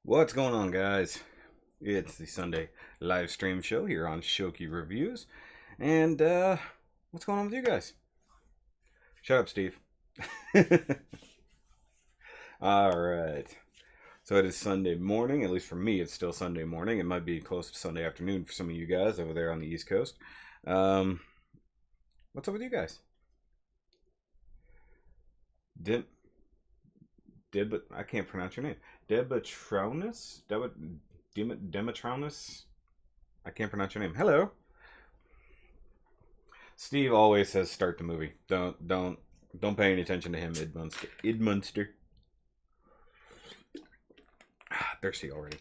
What's going on, guys? It's the Sunday live stream show here on Shoky Reviews. And, what's going on with you guys? Shut up, Steve. Alright. So it is Sunday morning. At least for me, it's still Sunday morning. It might be close to Sunday afternoon for some of you guys over there on the East Coast. What's up with you guys? But I can't pronounce your name. Demetronus? I can't pronounce your name. Hello. Steve always says start the movie. Don't pay any attention to him, Idmunster. Thirsty already.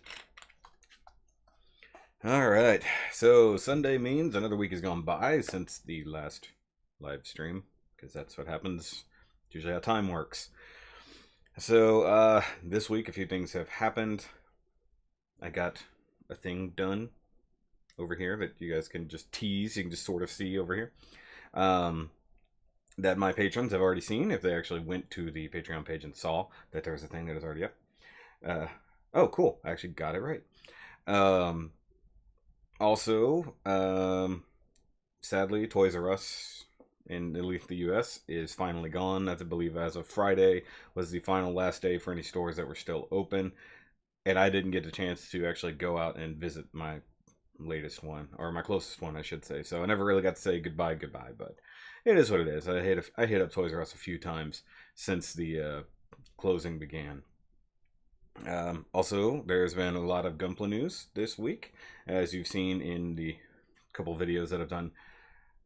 Alright. So Sunday means another week has gone by since the last live stream. Because that's what happens. It's usually how time works. So, this week a few things have happened. I got a thing done over here that you guys can just tease. You can just sort of see over here. That my patrons have already seen if they actually went to the Patreon page and saw that there was a thing that is already up. Oh, cool. I actually got it right. Also, sadly, Toys R Us in at least the US is finally gone. I believe as of Friday was the final last day for any stores that were still open, and I didn't get the chance to actually go out and visit my latest one, or my closest one I should say, so I never really got to say goodbye, but it is what it is. I hit up Toys R Us a few times since the closing began. Also, there's been a lot of Gunpla news this week, as you've seen in the couple videos that I've done.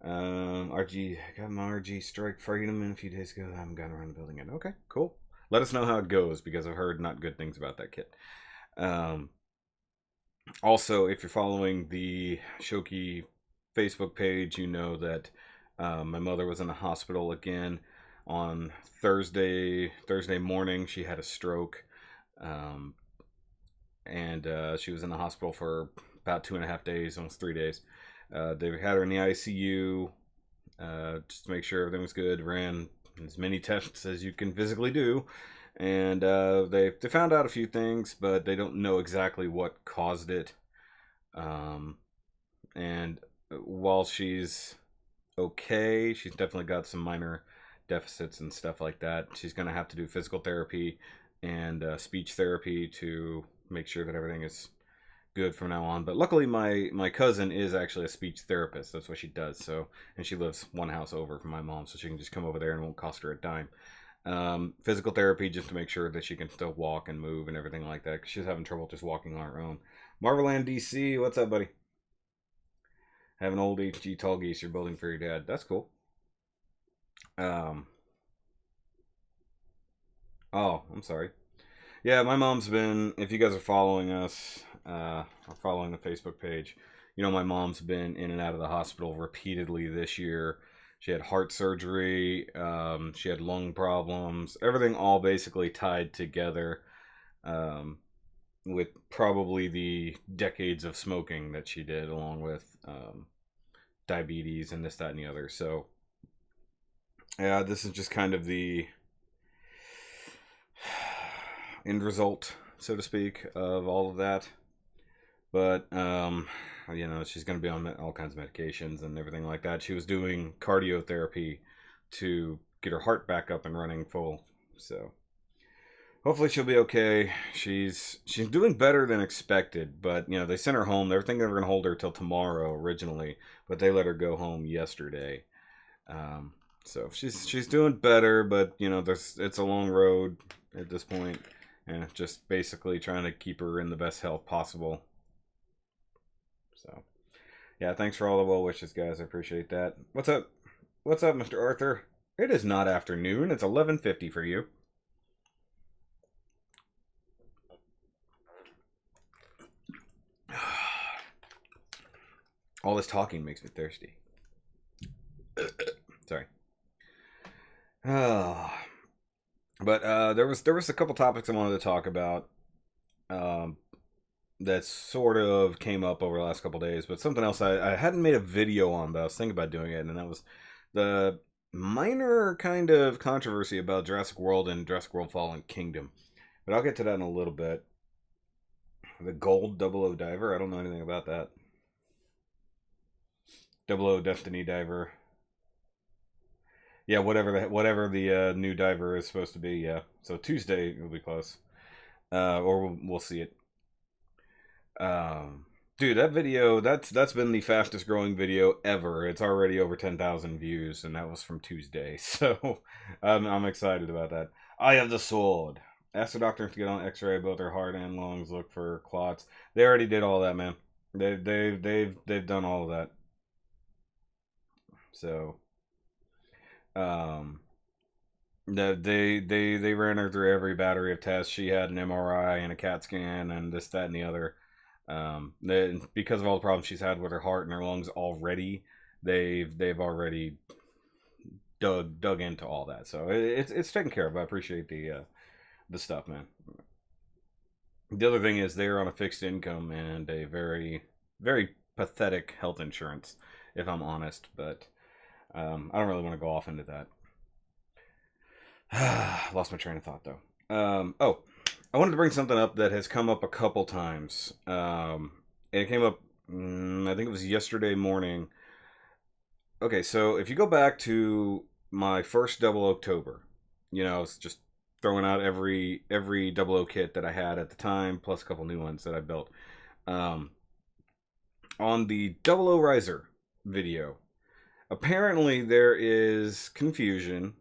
RG, I got my RG Strike Freedom in a few days ago. I haven't gotten around to building it. Okay, cool. Let us know how it goes, because I've heard not good things about that kit. Also, if you're following the Shoky Facebook page, you know that my mother was in the hospital again on Thursday morning. She had a stroke, and she was in the hospital for about 2.5 days, almost 3 days. They had her in the ICU just to make sure everything was good. Ran as many tests as you can physically do, and they found out a few things, but they don't know exactly what caused it. And while she's okay, she's definitely got some minor deficits and stuff like that. She's going to have to do physical therapy and speech therapy to make sure that everything is good from now on. But luckily my cousin is actually a speech therapist. That's what she does. So, and she lives one house over from my mom, so she can just come over there and it won't cost her a dime. Physical therapy just to make sure that she can still walk and move and everything like that, because she's having trouble just walking on her own. Marveland DC, what's up, buddy? Have an old HG tall geese you're building for your dad. That's cool. Oh, I'm sorry. Yeah, my mom's been, if you guys are following us, or following the Facebook page, you know my mom's been in and out of the hospital repeatedly this year. She had heart surgery, she had lung problems, everything all basically tied together, with probably the decades of smoking that she did, along with diabetes and this, that, and the other. So, yeah, this is just kind of the end result, so to speak, of all of that. But you know, she's going to be on all kinds of medications and everything like that. She was doing cardio therapy to get her heart back up and running full. So hopefully she'll be okay. She's doing better than expected, but you know, they sent her home. They were thinking they were going to hold her till tomorrow originally, but they let her go home yesterday. So she's doing better, but you know, it's a long road at this point, and just basically trying to keep her in the best health possible. So, yeah, thanks for all the well wishes, guys. I appreciate that. What's up? What's up, Mr. Arthur? It is not afternoon. It's 11:50 for you. All this talking makes me thirsty. Sorry. But there was a couple topics I wanted to talk about. That sort of came up over the last couple days, but something else I hadn't made a video on, but I was thinking about doing it, and that was the minor kind of controversy about Jurassic World and Jurassic World Fallen Kingdom. But I'll get to that in a little bit. The gold 00 diver. I don't know anything about that. 00 Destiny diver. Yeah, whatever the new diver is supposed to be. Yeah, so Tuesday will be close, or we'll see it. Dude, that video that's been the fastest growing video ever. It's already over 10,000 views, and that was from Tuesday. So I'm excited about that. I have the sword. Ask the doctor to get on X-ray both her heart and lungs. Look for clots. They already did all that, man. They've done all of that. So they ran her through every battery of tests. She had an MRI and a CAT scan and this, that, and the other. Because of all the problems she's had with her heart and her lungs already, they've already dug into all that. So it's taken care of. I appreciate the stuff, man. The other thing is they're on a fixed income and a very, very pathetic health insurance, if I'm honest. But I don't really want to go off into that. Lost my train of thought, though. Oh, I wanted to bring something up that has come up a couple times. It came up, I think it was yesterday morning. Okay, so if you go back to my first Double October, you know, it's just throwing out every 00 kit that I had at the time, plus a couple new ones that I built. On the 00 Riser video, apparently there is confusion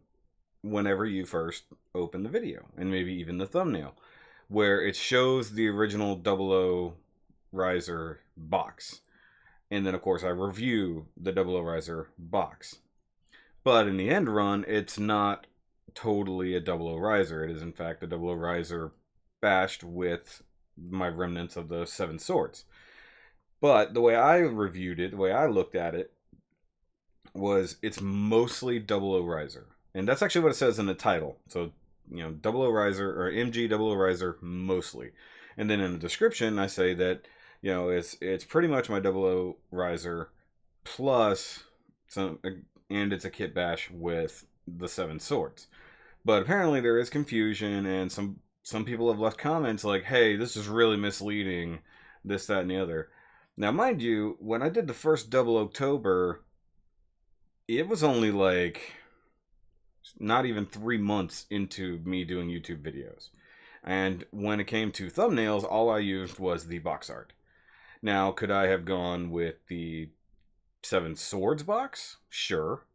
whenever you first open the video, and maybe even the thumbnail, where it shows the original 00 Riser box. And then, of course, I review the 00 Riser box. But in the end run, it's not totally a 00 Riser. It is, in fact, a 00 Riser bashed with my remnants of the 7 swords. But the way I reviewed it, the way I looked at it, was it's mostly 00 Riser. And that's actually what it says in the title. So, you know, 00 Riser, or MG 00 Riser, mostly. And then in the description, I say that, you know, it's pretty much my 00 Riser plus some, and it's a kit bash with the 7 swords. But apparently there is confusion, and some people have left comments like, hey, this is really misleading, this, that, and the other. Now, mind you, when I did the first 00 October, it was only like not even 3 months into me doing YouTube videos. And when it came to thumbnails, all I used was the box art. Now, could I have gone with the 7 swords box? Sure.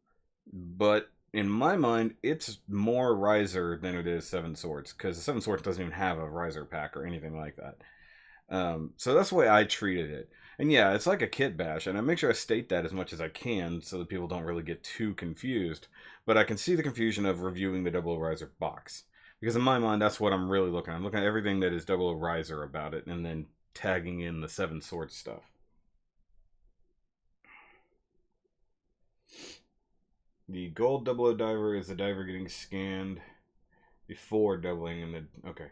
But in my mind, it's more Riser than it is 7 swords, because the 7 swords doesn't even have a Riser pack or anything like that. So that's the way I treated it. And yeah, it's like a kit bash, and I make sure I state that as much as I can so that people don't really get too confused. But I can see the confusion of reviewing the 00 Riser box. Because in my mind, that's what I'm really looking at. I'm looking at everything that is 00 Riser about it, and then tagging in the 7 swords stuff. The gold 00 diver is the diver getting scanned before doubling in the... Okay.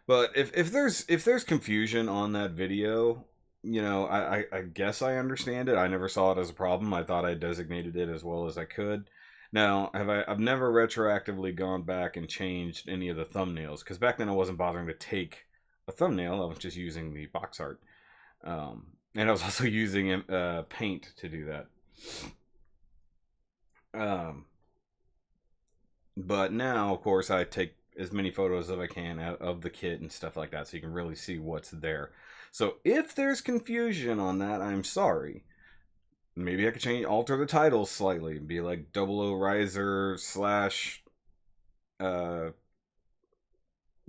But if there's confusion on that video, you know, I guess I understand it. I never saw it as a problem. I thought I designated it as well as I could. Now, I've never retroactively gone back and changed any of the thumbnails, because back then I wasn't bothering to take a thumbnail. I was just using the box art. And I was also using paint to do that. But now, of course, I take as many photos as I can of the kit and stuff like that, so you can really see what's there. So if there's confusion on that, I'm sorry. Maybe I could alter the title slightly and be like 00 Riser /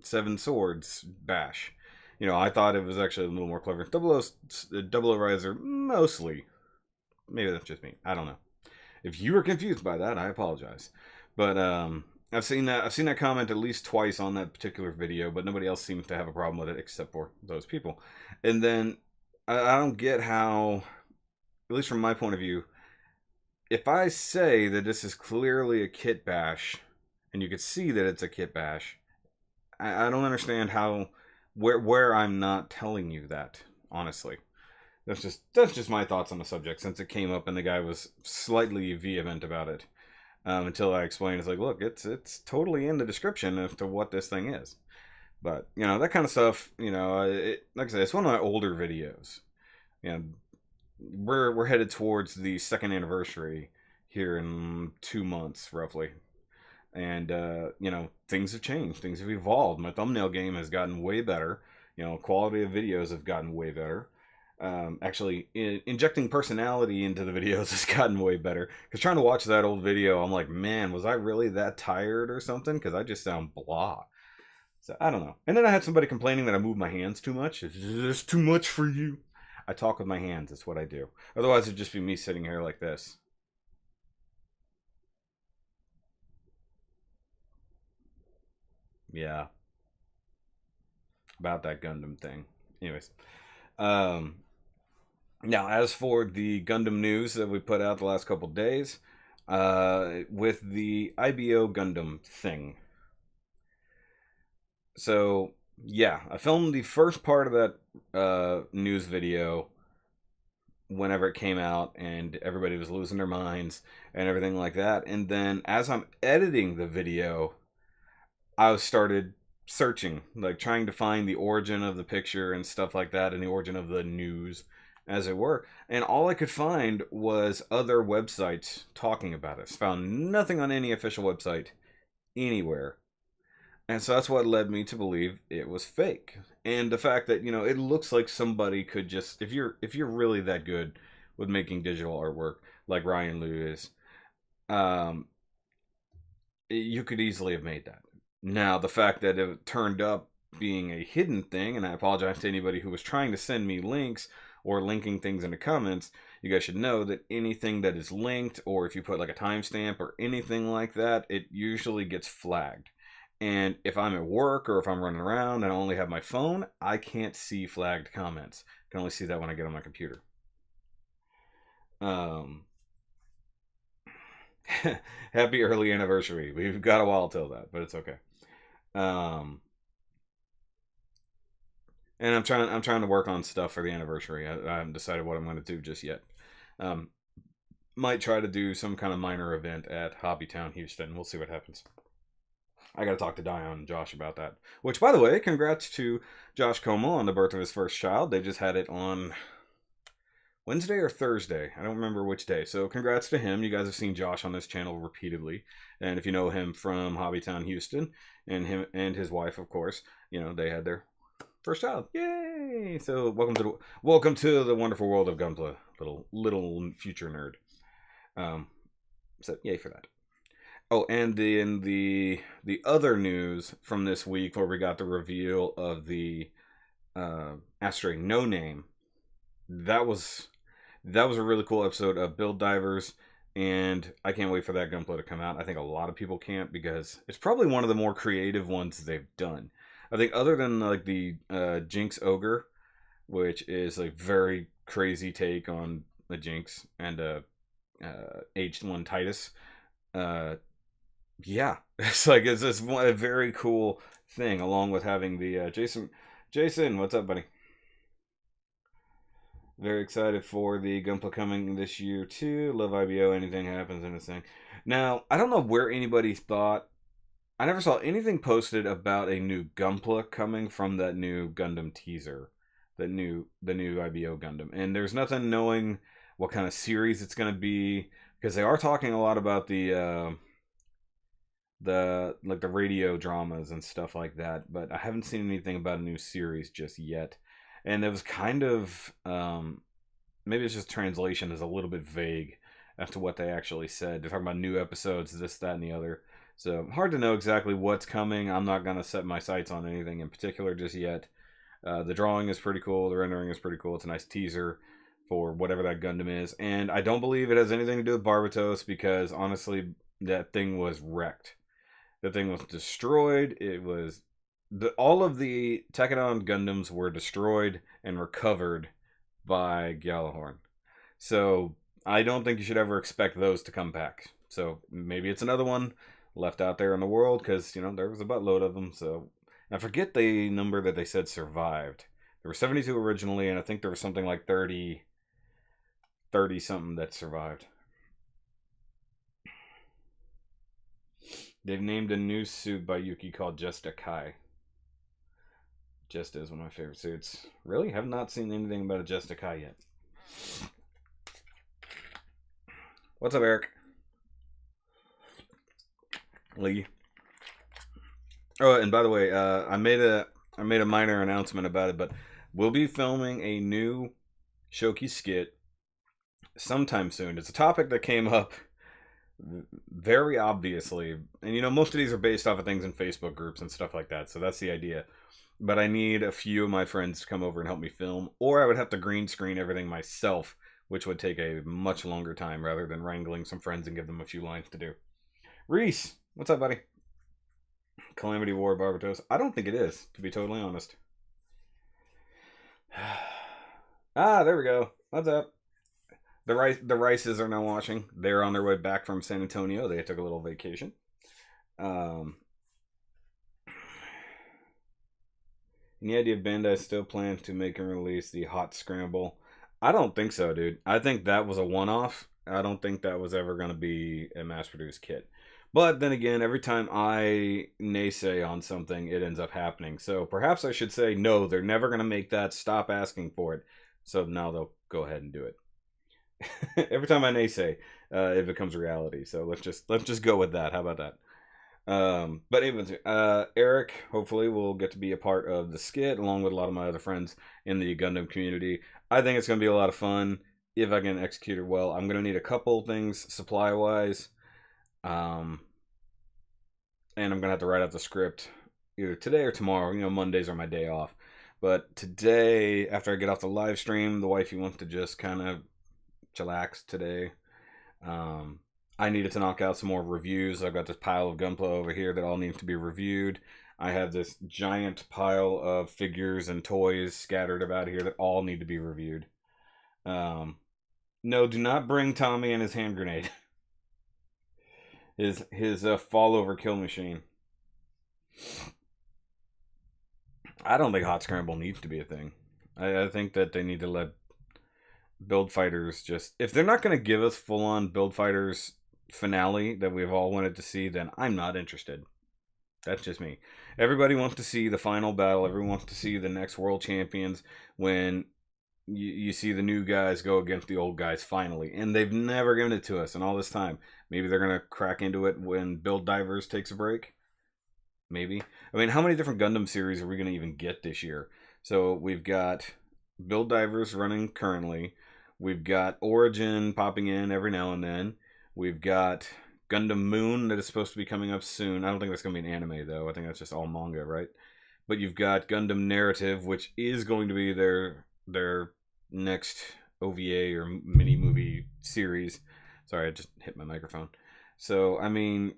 7 swords bash. You know, I thought it was actually a little more clever. 00 Riser mostly. Maybe that's just me. I don't know. If you were confused by that, I apologize. But I've seen that comment at least twice on that particular video, but nobody else seems to have a problem with it except for those people. And then I don't get how, at least from my point of view, if I say that this is clearly a kit bash, and you could see that it's a kit bash, I don't understand how where I'm not telling you that, honestly. That's just my thoughts on the subject, since it came up and the guy was slightly vehement about it. Until I explained, it's like, look, it's totally in the description as to what this thing is. But that kind of stuff. Like I said, it's one of my older videos. You know, we're headed towards the second anniversary here in 2 months, roughly. And things have changed, things have evolved. My thumbnail game has gotten way better. Quality of videos have gotten way better. Actually, injecting personality into the videos has gotten way better. Because trying to watch that old video, I'm like, man, was I really that tired or something? Because I just sound blah. So I don't know. And then I had somebody complaining that I move my hands too much. It's just too much for you. I talk with my hands. That's what I do. Otherwise, it'd just be me sitting here like this. Yeah, about that Gundam thing. Anyways, um, now as for the Gundam news that we put out the last couple days, with the IBO Gundam thing. So yeah, I filmed the first part of that news video whenever it came out, and everybody was losing their minds and everything like that. And then as I'm editing the video, I started searching, like trying to find the origin of the picture and stuff like that, and the origin of the news, as it were. And all I could find was other websites talking about it. Found nothing on any official website anywhere. And so that's what led me to believe it was fake. And the fact that, it looks like somebody could just, if you're really that good with making digital artwork like Ryan Liu is, um, you could easily have made that. Now, the fact that it turned up being a hidden thing, and I apologize to anybody who was trying to send me links or linking things in the comments, you guys should know that anything that is linked, or if you put like a timestamp or anything like that, it usually gets flagged. And if I'm at work or if I'm running around and I only have my phone, I can't see flagged comments. I can only see that when I get on my computer. Um, Happy early anniversary. We've got a while till that, but it's okay. Um, and I'm trying to work on stuff for the anniversary. I haven't decided what I'm going to do just yet. Um, might try to do some kind of minor event at Hobbytown, Houston. We'll see what happens. I got to talk to Dion and Josh about that. Which, by the way, congrats to Josh Como on the birth of his first child. They just had it on Wednesday or Thursday. I don't remember which day. So congrats to him. You guys have seen Josh on this channel repeatedly. And if you know him from Hobbytown, Houston, and him and his wife, of course, they had their first child. Yay! So welcome to the wonderful world of Gunpla, little future nerd. So yay for that. Oh, and in the other news from this week, where we got the reveal of the Asteroid No Name, that was a really cool episode of Build Divers, and I can't wait for that Gunpla to come out. I think a lot of people can't, because it's probably one of the more creative ones they've done. I think other than like the Jinx Ogre, which is like very crazy take on the Jinx, and aged one Titus. Yeah, it's like it's just a very cool thing, along with having the Jason, what's up, buddy? Very excited for the Gunpla coming this year too. Love IBO. Anything happens in this thing. Now, I don't know where anybody thought. I never saw anything posted about a new Gunpla coming from that new Gundam teaser, the new IBO Gundam, and there's nothing knowing what kind of series it's going to be, because they are talking a lot about the like the radio dramas and stuff like that, but I haven't seen anything about a new series just yet. And it was kind of maybe it's just translation is a little bit vague as to what they actually said. They're talking about new episodes, this, that, and the other. So hard to know exactly what's coming. I'm not gonna set my sights on anything in particular just yet. The drawing is pretty cool. The rendering is pretty cool. It's a nice teaser for whatever that Gundam is, and I don't believe it has anything to do with Barbatos, because honestly, that thing was wrecked. The thing was destroyed. It was all of the Tekadon Gundams were destroyed and recovered by Gjallarhorn. So I don't think you should ever expect those to come back. So maybe it's another one left out there in the world, because there was a buttload of them. So I forget the number that they said survived. There were 72 originally, and I think there was something like 30 something that survived. They've named a new suit by Yuki called Just a Kai. Just is one of my favorite suits. Really? Have not seen anything about a Jester Kai yet. What's up, Eric? Lee. Oh, and by the way, I made a minor announcement about it, but we'll be filming a new Shoky skit sometime soon. It's a topic that came up very obviously, and you know, most of these are based off of things in Facebook groups and stuff like that, so that's the idea. But I need a few of my friends to come over and help me film, or I would have to green screen everything myself, which would take a much longer time rather than wrangling some friends and give them a few lines to do. Reese, what's up, buddy? Calamity War Barbatos. I don't think it is, to be totally honest. Ah, there we go. What's up? The Rices are now watching. They're on their way back from San Antonio. They took a little vacation. Any idea if Bandai still plans to make and release the Hot Scramble? I don't think so, dude. I think that was a one-off. I don't think that was ever going to be a mass-produced kit. But then again, every time I naysay on something, it ends up happening. So perhaps I should say, no, they're never going to make that. Stop asking for it. So now they'll go ahead and do it. Every time I naysay, it becomes reality. So let's just go with that. How about that? But anyways, Eric hopefully will get to be a part of the skit along with a lot of my other friends in the Gundam community. I think it's going to be a lot of fun if I can execute it well. I'm going to need a couple things supply wise, and I'm going to have to write out the script either today or tomorrow. You know, Mondays are my day off. But today, after I get off the live stream, the wifey wants to just kind of chillax today. I needed to knock out some more reviews. I've got this pile of Gunpla over here that all need to be reviewed. I have this giant pile of figures and toys scattered about here that all need to be reviewed. No, do not bring Tommy and his hand grenade. his fall over kill machine. I don't think Hot Scramble needs to be a thing. I think that they need to let Build Fighters just... If they're not going to give us full-on Build Fighters finale that we've all wanted to see, then I'm not interested. That's just me. Everybody wants to see the final battle. Everyone wants to see the next world champions when you see the new guys go against the old guys finally. And they've never given it to us in all this time. Maybe they're going to crack into it when Build Divers takes a break. Maybe. I mean, how many different Gundam series are we going to even get this year? So we've got Build Divers running currently. We've got Origin popping in every now and then. We've got Gundam Moon that is supposed to be coming up soon. I don't think that's going to be an anime, though. I think that's just all manga, right? But you've got Gundam Narrative, which is going to be their next OVA or mini-movie series. Sorry, I just hit my microphone. So, I mean,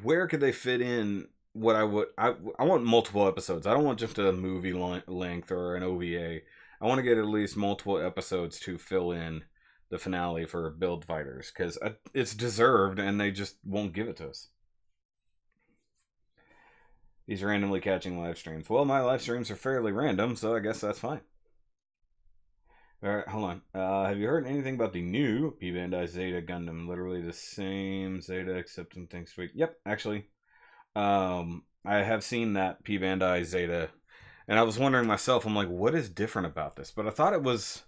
where could they fit in what I want multiple episodes. I don't want just a movie length or an OVA. I want to get at least multiple episodes to fill in the finale for Build Fighters, because it's deserved and they just won't give it to us. He's randomly catching live streams. Well, my live streams are fairly random, so I guess that's fine. Alright, hold on. Have you heard anything about the new P Bandai Zeta Gundam? Literally the same Zeta, except in things sweet. Yep, actually. I have seen that P Bandai Zeta, and I was wondering myself, I'm like, what is different about this? But I thought it was...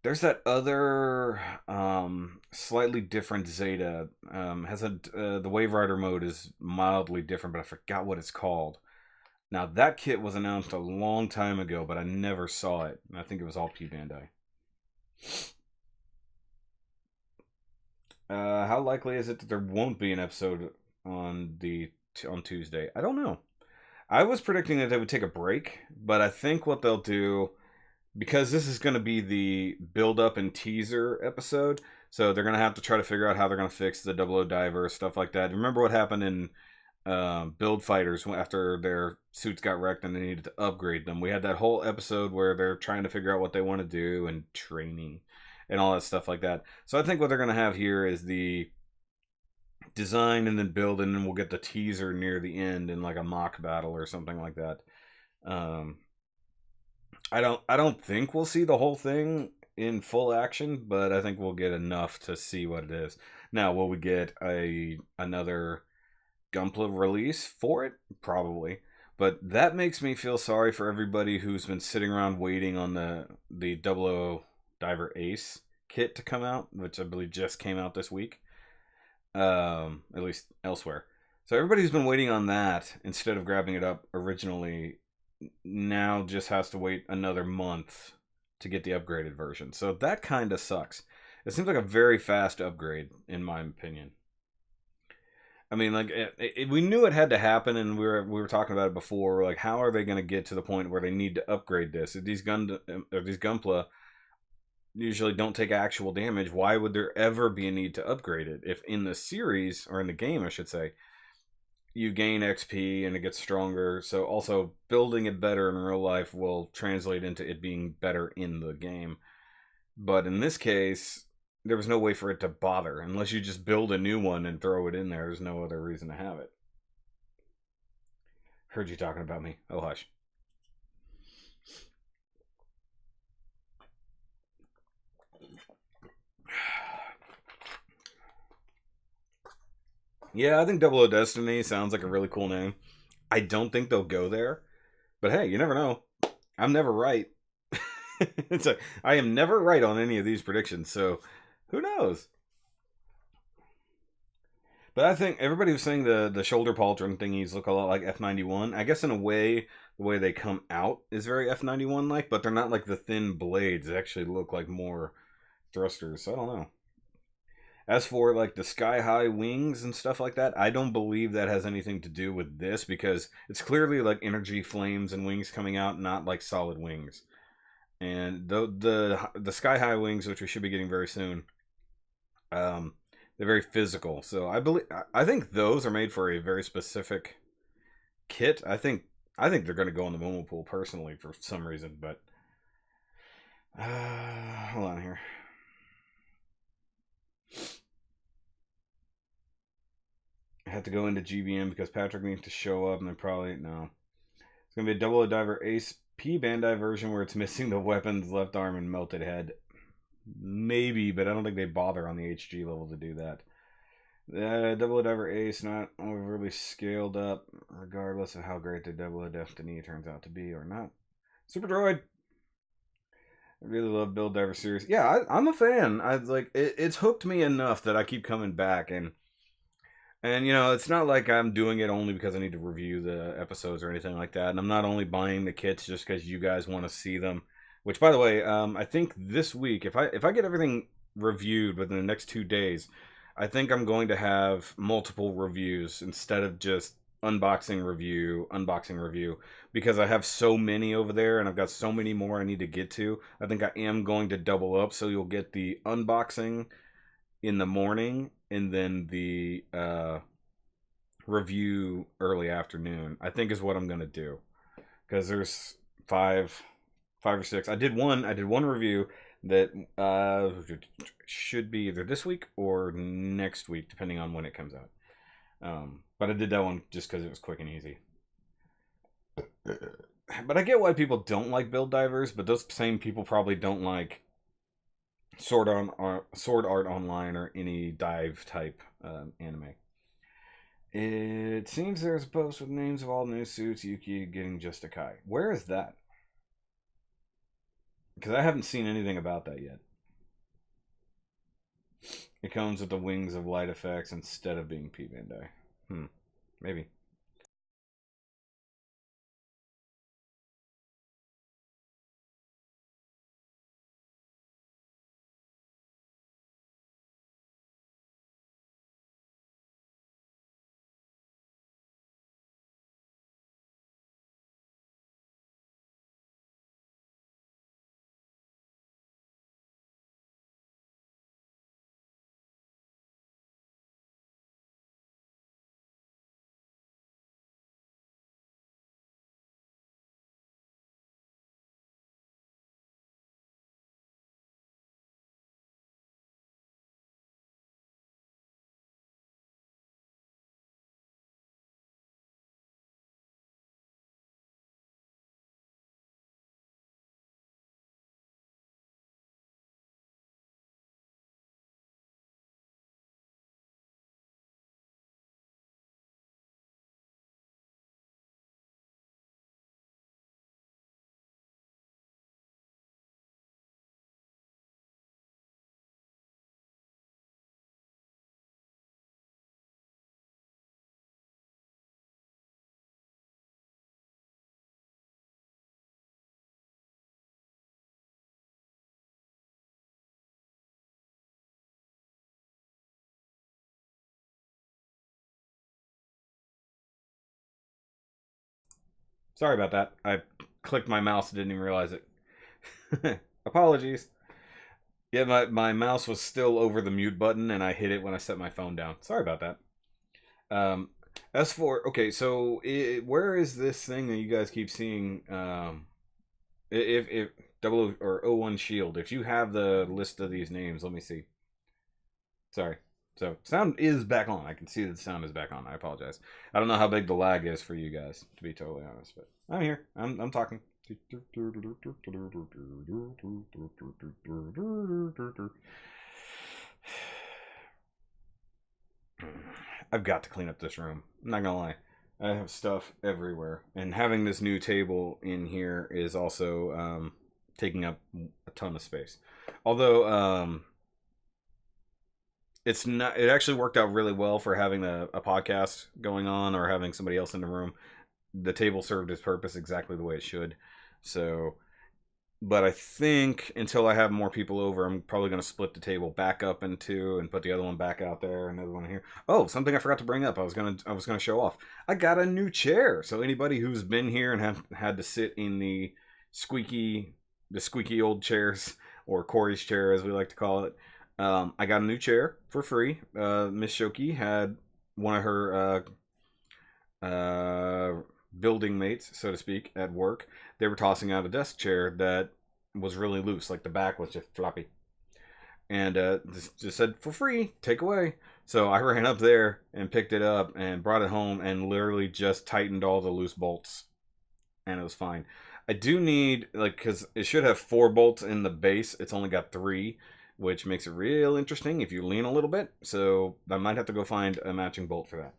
There's that other slightly different Zeta. The Wave Rider mode is mildly different, but I forgot what it's called. Now, that kit was announced a long time ago, but I never saw it. I think it was all P Bandai. How likely is it that there won't be an episode on Tuesday? I don't know. I was predicting that they would take a break, but I think what they'll do, because this is going to be the build-up and teaser episode, so they're going to have to try to figure out how they're going to fix the Double O Diver, stuff like that. Remember what happened in Build Fighters after their suits got wrecked and they needed to upgrade them? We had that whole episode where they're trying to figure out what they want to do and training and all that stuff like that. So I think what they're going to have here is the design and then build, and then we'll get the teaser near the end in like a mock battle or something like that. I don't think we'll see the whole thing in full action, but I think we'll get enough to see what it is. Now, will we get another Gunpla release for it? Probably. But that makes me feel sorry for everybody who's been sitting around waiting on the Double O Diver Ace kit to come out, which I believe just came out this week, at least elsewhere. So everybody who's been waiting on that instead of grabbing it up originally now just has to wait another month to get the upgraded version. So that kind of sucks. It seems like a very fast upgrade, in my opinion. I mean, like we knew it had to happen, and we were talking about it before. Like, how are they going to get to the point where they need to upgrade this? If these Gunpla usually don't take actual damage, why would there ever be a need to upgrade it? If in the series, or in the game, I should say, you gain XP and it gets stronger. So also building it better in real life will translate into it being better in the game. But in this case, there was no way for it to bother unless you just build a new one and throw it in there. There's no other reason to have it. Heard you talking about me. Oh, hush. Yeah, I think Double O Destiny sounds like a really cool name. I don't think they'll go there, but hey, you never know. I'm never right. It's like, I am never right on any of these predictions, so who knows? But I think everybody was saying the shoulder pauldron thingies look a lot like F91. I guess in a way, the way they come out is very F91 like, but they're not like the thin blades. They actually look like more thrusters. So I don't know. As for like the sky high wings and stuff like that, I don't believe that has anything to do with this because it's clearly like energy flames and wings coming out, not like solid wings. And the sky high wings, which we should be getting very soon, they're very physical. So I think those are made for a very specific kit. I think they're going to go on the Momo pool personally for some reason, but hold on here. I have to go into GBM because Patrick needs to show up, and they probably no. It's gonna be a Double O Diver Ace P Bandai version where it's missing the weapon's left arm and melted head. Maybe, but I don't think they bother on the HG level to do that. Double O Diver Ace not overly scaled up, regardless of how great the Double O Destiny turns out to be or not. Super Droid. I really love Build Diver series. Yeah, I'm a fan. I like it's hooked me enough that I keep coming back and it's not like I'm doing it only because I need to review the episodes or anything like that. And I'm not only buying the kits just because you guys want to see them. Which, by the way, I think this week, if I get everything reviewed within the next 2 days, I think I'm going to have multiple reviews instead of just unboxing review, because I have so many over there and I've got so many more I need to get to. I think I am going to double up, so you'll get the unboxing in the morning and then the review early afternoon. I think is what I'm gonna do because there's five or six. I did one review that should be either this week or next week, depending on when it comes out. But I did that one just because it was quick and easy. But I get why people don't like build divers, but those same people probably don't like Sword Art Online or any dive type anime. It seems there's a post with names of all new suits. Yuki getting just a Kai. Where is that? Because I haven't seen anything about that yet. It comes with the wings of light effects instead of being P Bandai. Maybe. Sorry about that. I clicked my mouse and didn't even realize it. Apologies. Yeah, my mouse was still over the mute button, and I hit it when I set my phone down. Sorry about that. As for, okay, so where is this thing that you guys keep seeing? If double or O1 Shield, if you have the list of these names, let me see. Sorry. So, sound is back on. I can see that the sound is back on. I apologize. I don't know how big the lag is for you guys, to be totally honest, but I'm here. I'm talking. I've got to clean up this room. I'm not gonna lie. I have stuff everywhere. And having this new table in here is also taking up a ton of space. Although it's not, it actually worked out really well for having a podcast going on or having somebody else in the room. The table served its purpose exactly the way it should. So, but I think until I have more people over, I'm probably going to split the table back up in two and put the other one back out there, another one here. Oh, something I forgot to bring up. I was gonna show off. I got a new chair. So anybody who's been here and have had to sit in the squeaky old chairs, or Corey's chair as we like to call it, I got a new chair for free. Miss Shoky had one of her building mates, so to speak, at work. They were tossing out a desk chair that was really loose, like the back was just floppy, and just said for free, take away. So I ran up there and picked it up and brought it home and literally just tightened all the loose bolts, and it was fine. I do need, like, because it should have 4 bolts in the base. It's only got 3, which makes it real interesting if you lean a little bit. So I might have to go find a matching bolt for that.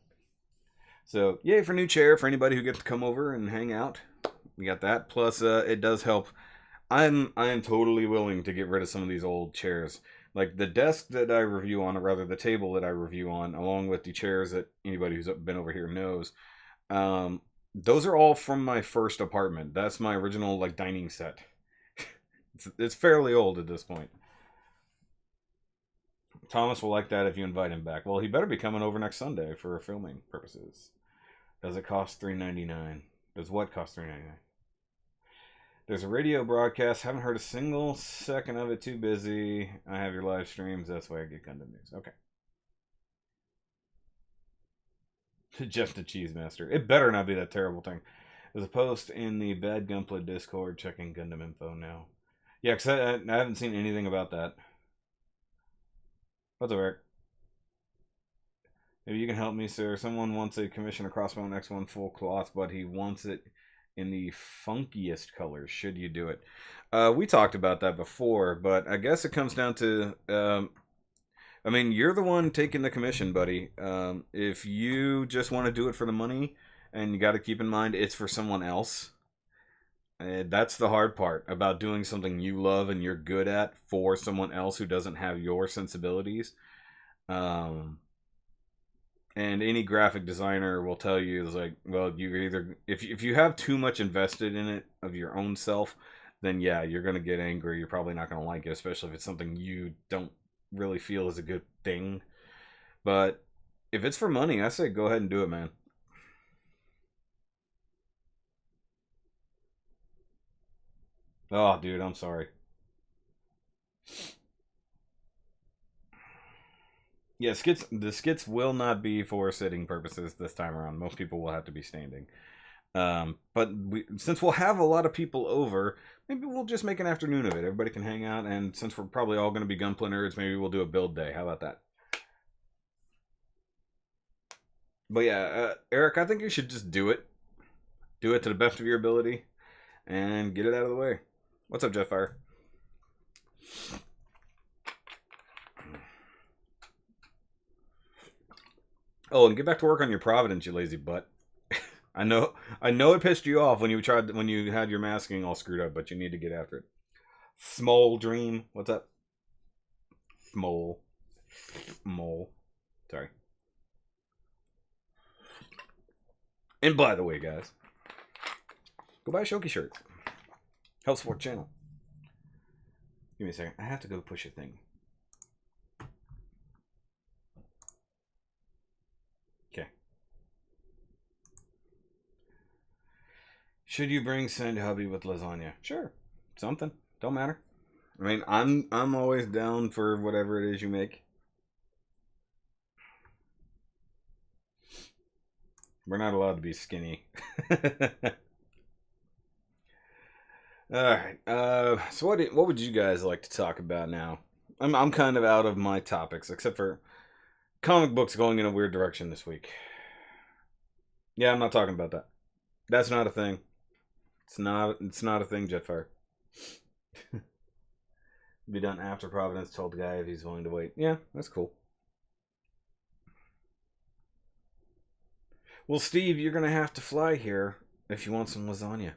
So yay for new chair for anybody who gets to come over and hang out. We got that. Plus, it does help. I am totally willing to get rid of some of these old chairs. Like the desk that I review on, or rather the table that I review on, along with the chairs that anybody who's been over here knows. Those are all from my first apartment. That's my original like dining set. It's fairly old at this point. Thomas will like that if you invite him back. Well, he better be coming over next Sunday for filming purposes. Does it cost $3.99? Does what cost $3.99? There's a radio broadcast. Haven't heard a single second of it. Too busy. I have your live streams. That's why I get Gundam news. Okay. Just a cheese master. It better not be that terrible thing. There's a post in the Bad Gunpla Discord. Checking Gundam info now. Yeah, because I haven't seen anything about that. What's up, Eric? Maybe you can help me, sir. Someone wants a Commission Crossbone X1 full cloth, but he wants it in the funkiest colors. Should you do it? We talked about that before, but I guess it comes down to... I mean, you're the one taking the commission, buddy. If you just want to do it for the money, and you got to keep in mind it's for someone else, that's the hard part about doing something you love and you're good at for someone else who doesn't have your sensibilities. And any graphic designer will tell you, is like, well, you either, if you have too much invested in it of your own self, then yeah, you're going to get angry. You're probably not going to like it, especially if it's something you don't really feel is a good thing. But if it's for money, I say go ahead and do it, man. Oh, dude, I'm sorry. Yeah, the skits will not be for sitting purposes this time around. Most people will have to be standing. But since we'll have a lot of people over, maybe we'll just make an afternoon of it. Everybody can hang out, and since we're probably all going to be Gunpla nerds, maybe we'll do a build day. How about that? But yeah, Eric, I think you should just do it. Do it to the best of your ability, and get it out of the way. What's up, Jetfire? Oh, and get back to work on your Providence, you lazy butt. I know it pissed you off when you had your masking all screwed up, but you need to get after it. Small Dream, what's up? Small. Sorry. And by the way, guys, go buy a Shoky shirt. Help support the channel. Give me a second. I have to go push a thing. Should you bring Sandy hubby with lasagna? Sure. Something. Don't matter. I mean, I'm always down for whatever it is you make. We're not allowed to be skinny. All right. So what would you guys like to talk about now? I'm kind of out of my topics, except for comic books going in a weird direction this week. Yeah, I'm not talking about that. That's not a thing. It's not a thing, Jetfire. Be done after Providence told the guy if he's willing to wait. Yeah, that's cool. Well, Steve, you're gonna have to fly here if you want some lasagna.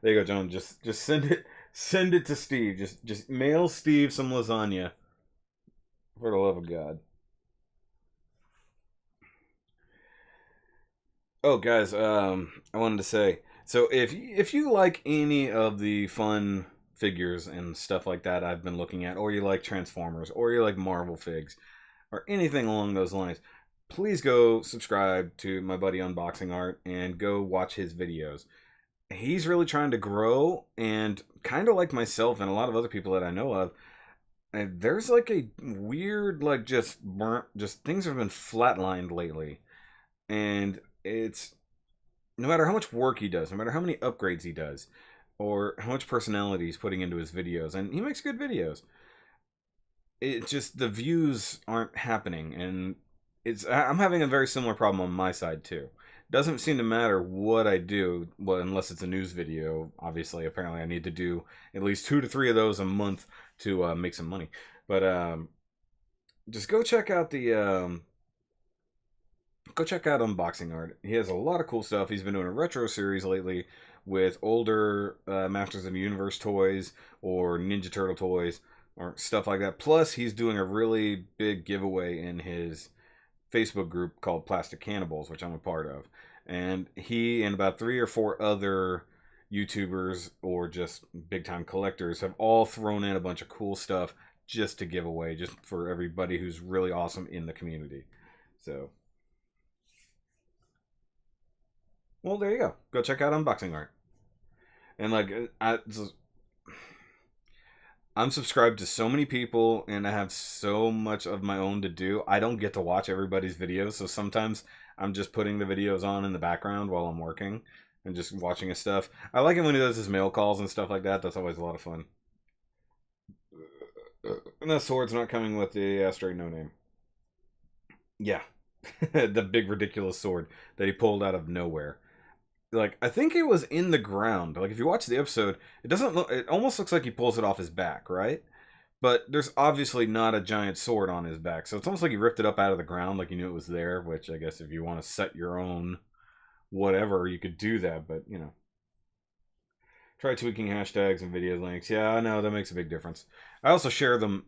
There you go, John. Just send it to Steve. Just mail Steve some lasagna. For the love of God. Oh, guys, I wanted to say, so if you like any of the fun figures and stuff like that I've been looking at, or you like Transformers, or you like Marvel figs, or anything along those lines, please go subscribe to my buddy Unboxing Art and go watch his videos. He's really trying to grow, and kind of like myself and a lot of other people that I know of, and there's like a weird, like, just things have been flatlined lately. And it's no matter how much work he does, no matter how many upgrades he does, or how much personality he's putting into his videos, and he makes good videos, it just, the views aren't happening. And I'm having a very similar problem on my side too. Doesn't seem to matter what I do, well, unless it's a news video. Obviously, apparently I need to do at least 2 to 3 of those a month to make some money. But just go check out Unboxing Art. He has a lot of cool stuff. He's been doing a retro series lately with older Masters of the Universe toys or Ninja Turtle toys or stuff like that. Plus, he's doing a really big giveaway in his Facebook group called Plastic Cannibals, which I'm a part of. And he and about 3 or 4 other YouTubers or just big time collectors have all thrown in a bunch of cool stuff just to give away, just for everybody who's really awesome in the community. So, well, there you go. Go check out Unboxing Art. And like, I'm subscribed to so many people, and I have so much of my own to do. I don't get to watch everybody's videos, so sometimes I'm just putting the videos on in the background while I'm working and just watching his stuff. I like it when he does his mail calls and stuff like that. That's always a lot of fun. And that sword's not coming with the straight no name. Yeah. The big ridiculous sword that he pulled out of nowhere. Like, I think it was in the ground. Like, if you watch the episode, it almost looks like he pulls it off his back, right? But there's obviously not a giant sword on his back. So it's almost like he ripped it up out of the ground, like he knew it was there, which I guess if you want to set your own whatever, you could do that, but, you know. Try tweaking hashtags and video links. Yeah, I know, that makes a big difference. I also share them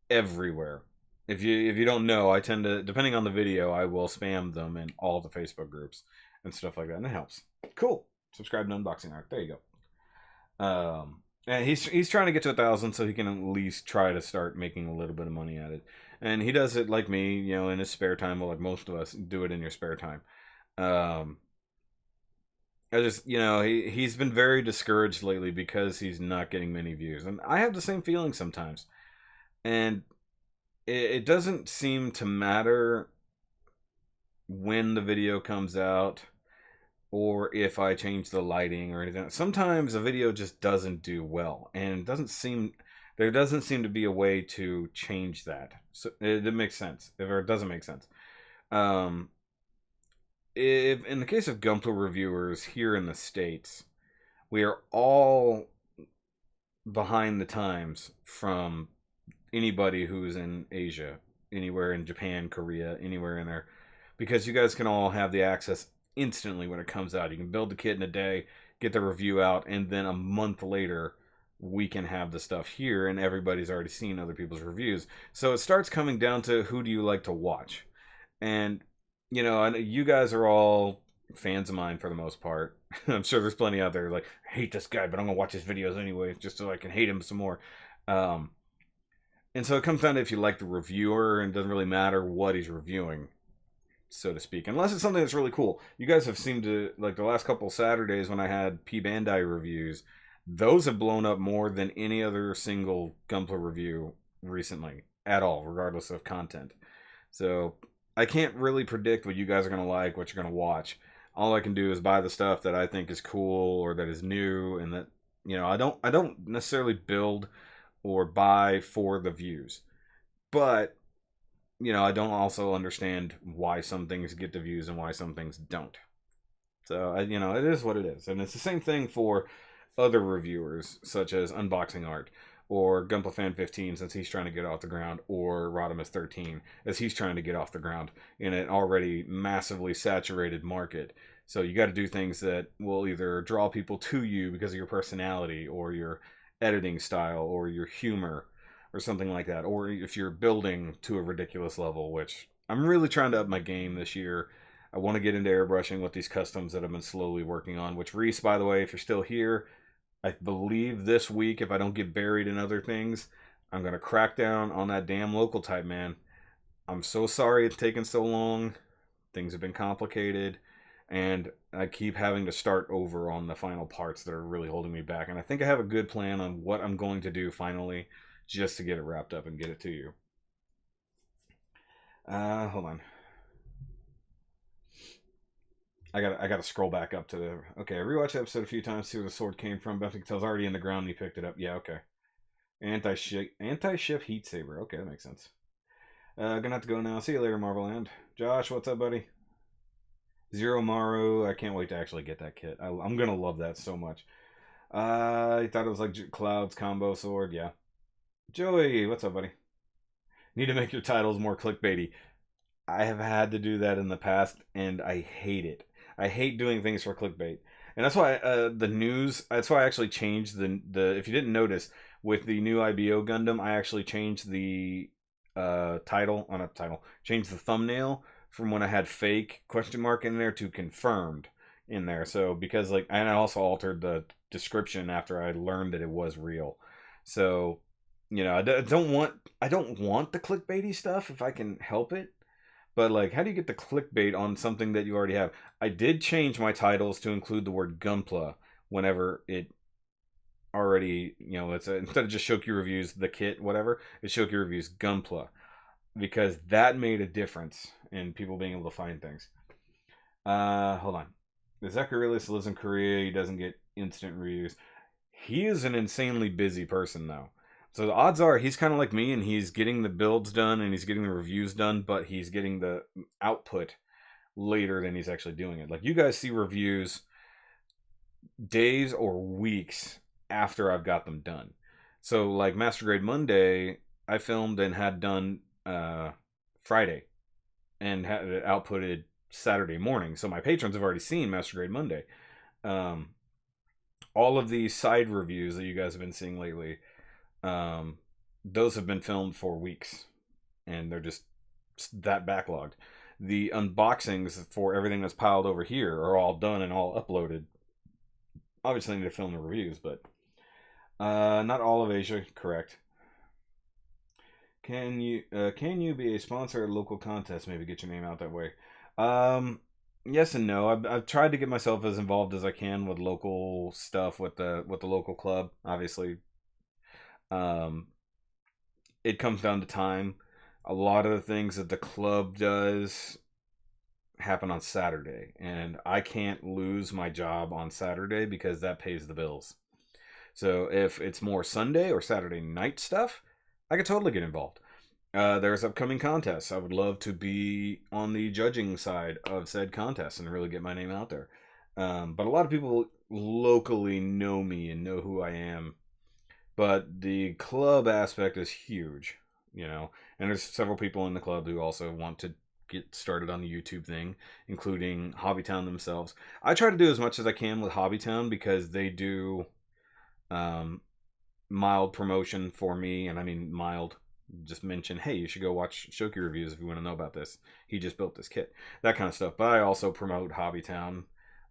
everywhere. If you don't know, I tend to, depending on the video, I will spam them in all the Facebook groups and stuff like that, and it helps. Cool. Subscribe to Unboxing Art. There you go. And he's trying to get to 1,000 so he can at least try to start making a little bit of money at it. And he does it like me, you know, in his spare time. Well, like most of us do it in your spare time. I just, you know, he's been very discouraged lately because he's not getting many views, and I have the same feeling sometimes. And it doesn't seem to matter when the video comes out or if I change the lighting or anything. Sometimes a video just doesn't do well, and there doesn't seem to be a way to change that. So it makes sense, or it doesn't make sense. If in the case of Gunpla reviewers here in the States, we are all behind the times from anybody who's in Asia, anywhere in Japan, Korea, anywhere in there, because you guys can all have the access instantly when it comes out. You can build the kit in a day, get the review out, and then a month later we can have the stuff here, and everybody's already seen other people's reviews. So it starts coming down to who do you like to watch. And you know, I know you guys are all fans of mine for the most part. I'm sure there's plenty out there like, I hate this guy, but I'm gonna watch his videos anyway, just so I can hate him some more. And so it comes down to if you like the reviewer, and it doesn't really matter what he's reviewing. so to speak, unless it's something that's really cool. You guys have seemed to, like, the last couple Saturdays when I had P Bandai reviews, those have blown up more than any other single Gunpla review recently at all, regardless of content. So I can't really predict what you guys are gonna like, what you're gonna watch. All I can do is buy the stuff that I think is cool or that is new, and that, I don't necessarily build or buy for the views, but I don't also understand why some things get the views and why some things don't. So it is what it is, and it's the same thing for other reviewers, such as Unboxing Art or Gunpla Fan 15, since he's trying to get off the ground, or Rodimus 13, as he's trying to get off the ground in an already massively saturated market. So you got to do things that will either draw people to you because of your personality or your editing style or your humor or something like that, or if you're building to a ridiculous level, which I'm really trying to up my game this year. I want to get into airbrushing with these customs that I've been slowly working on, which, Reese, by the way, if you're still here, I believe this week, if I don't get buried in other things, I'm going to crack down on that damn local type, man. I'm so sorry it's taken so long. Things have been complicated, and I keep having to start over on the final parts that are really holding me back. And I think I have a good plan on what I'm going to do finally, just to get it wrapped up and get it to you. Hold on. I gotta scroll back up to the... Okay, I rewatched the episode a few times, see where the sword came from, but I think it was already in the ground and he picked it up. Yeah, okay. Anti-shift heat saber. Okay, that makes sense. Gonna have to go now. See you later, Marveland. Josh, what's up, buddy? Zero Maru. I can't wait to actually get that kit. I'm gonna love that so much. I thought it was like Cloud's combo sword. Yeah. Joey, what's up, buddy? Need to make your titles more clickbaity. I have had to do that in the past, and I hate it. I hate doing things for clickbait, and that's why the news. That's why I actually changed the. If you didn't notice, with the new IBO Gundam, I actually changed the title on a title. Changed the thumbnail from when I had fake question mark in there to confirmed in there. So because and I also altered the description after I learned that it was real. So I don't want the clickbaity stuff if I can help it. But how do you get the clickbait on something that you already have? I did change my titles to include the word Gunpla whenever it already, it's instead of just Shoky reviews the kit, whatever, it's Shoky reviews Gunpla, because that made a difference in people being able to find things. Hold on. The Zacharias lives in Korea. He doesn't get instant reviews. He is an insanely busy person, though. So the odds are he's kind of like me, and he's getting the builds done and he's getting the reviews done, but he's getting the output later than he's actually doing it. Like, you guys see reviews days or weeks after I've got them done. So like Master Grade Monday, I filmed and had done Friday and had it outputted Saturday morning. So my patrons have already seen Master Grade Monday. All of these side reviews that you guys have been seeing lately, those have been filmed for weeks, and they're just that backlogged. The unboxings for everything that's piled over here are all done and all uploaded. Obviously, I need to film the reviews, but not all of Asia, correct. Can you be a sponsor at a local contest? Maybe get your name out that way. Yes and no. I've tried to get myself as involved as I can with local stuff with the local club. Obviously, it comes down to time. A lot of the things that the club does happen on Saturday, and I can't lose my job on Saturday because that pays the bills. So if it's more Sunday or Saturday night stuff, I could totally get involved. There's upcoming contests. I would love to be on the judging side of said contests and really get my name out there. But a lot of people locally know me and know who I am. But the club aspect is huge, and there's several people in the club who also want to get started on the YouTube thing, including Hobbytown themselves. I try to do as much as I can with Hobbytown because they do mild promotion for me, and I mean mild. Just mention, hey, you should go watch Shoky reviews if you want to know about this. He just built this kit, that kind of stuff. But I also promote Hobbytown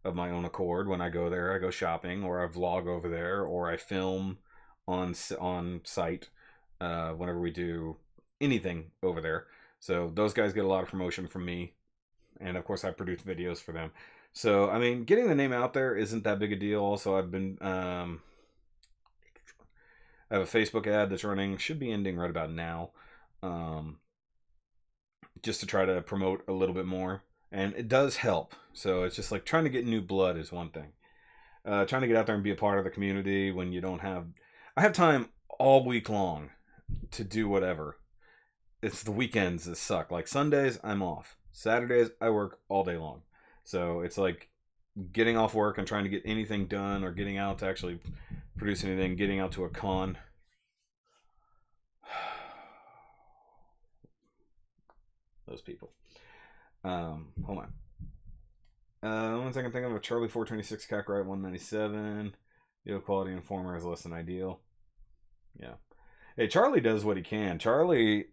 of my own accord. When I go there, I go shopping, or I vlog over there, or I film on site whenever we do anything over there. So those guys get a lot of promotion from me. and of course I produce videos for them. So I mean, getting the name out there isn't that big a deal. Also, I've been I have a Facebook ad that's running, should be ending right about now, um, just to try to promote a little bit more, and it does help. So it's just like trying to get new blood is one thing. Trying to get out there and be a part of the community when you don't have. I have time all week long to do whatever. It's the weekends that suck. Like Sundays, I'm off. Saturdays, I work all day long. So it's like getting off work and trying to get anything done, or getting out to actually produce anything, getting out to a con. Those people. Hold on. One thing I can think of a Charlie 426 Kakarot 197. Video quality informer is less than ideal. Yeah. Hey, Charlie does what he can. Charlie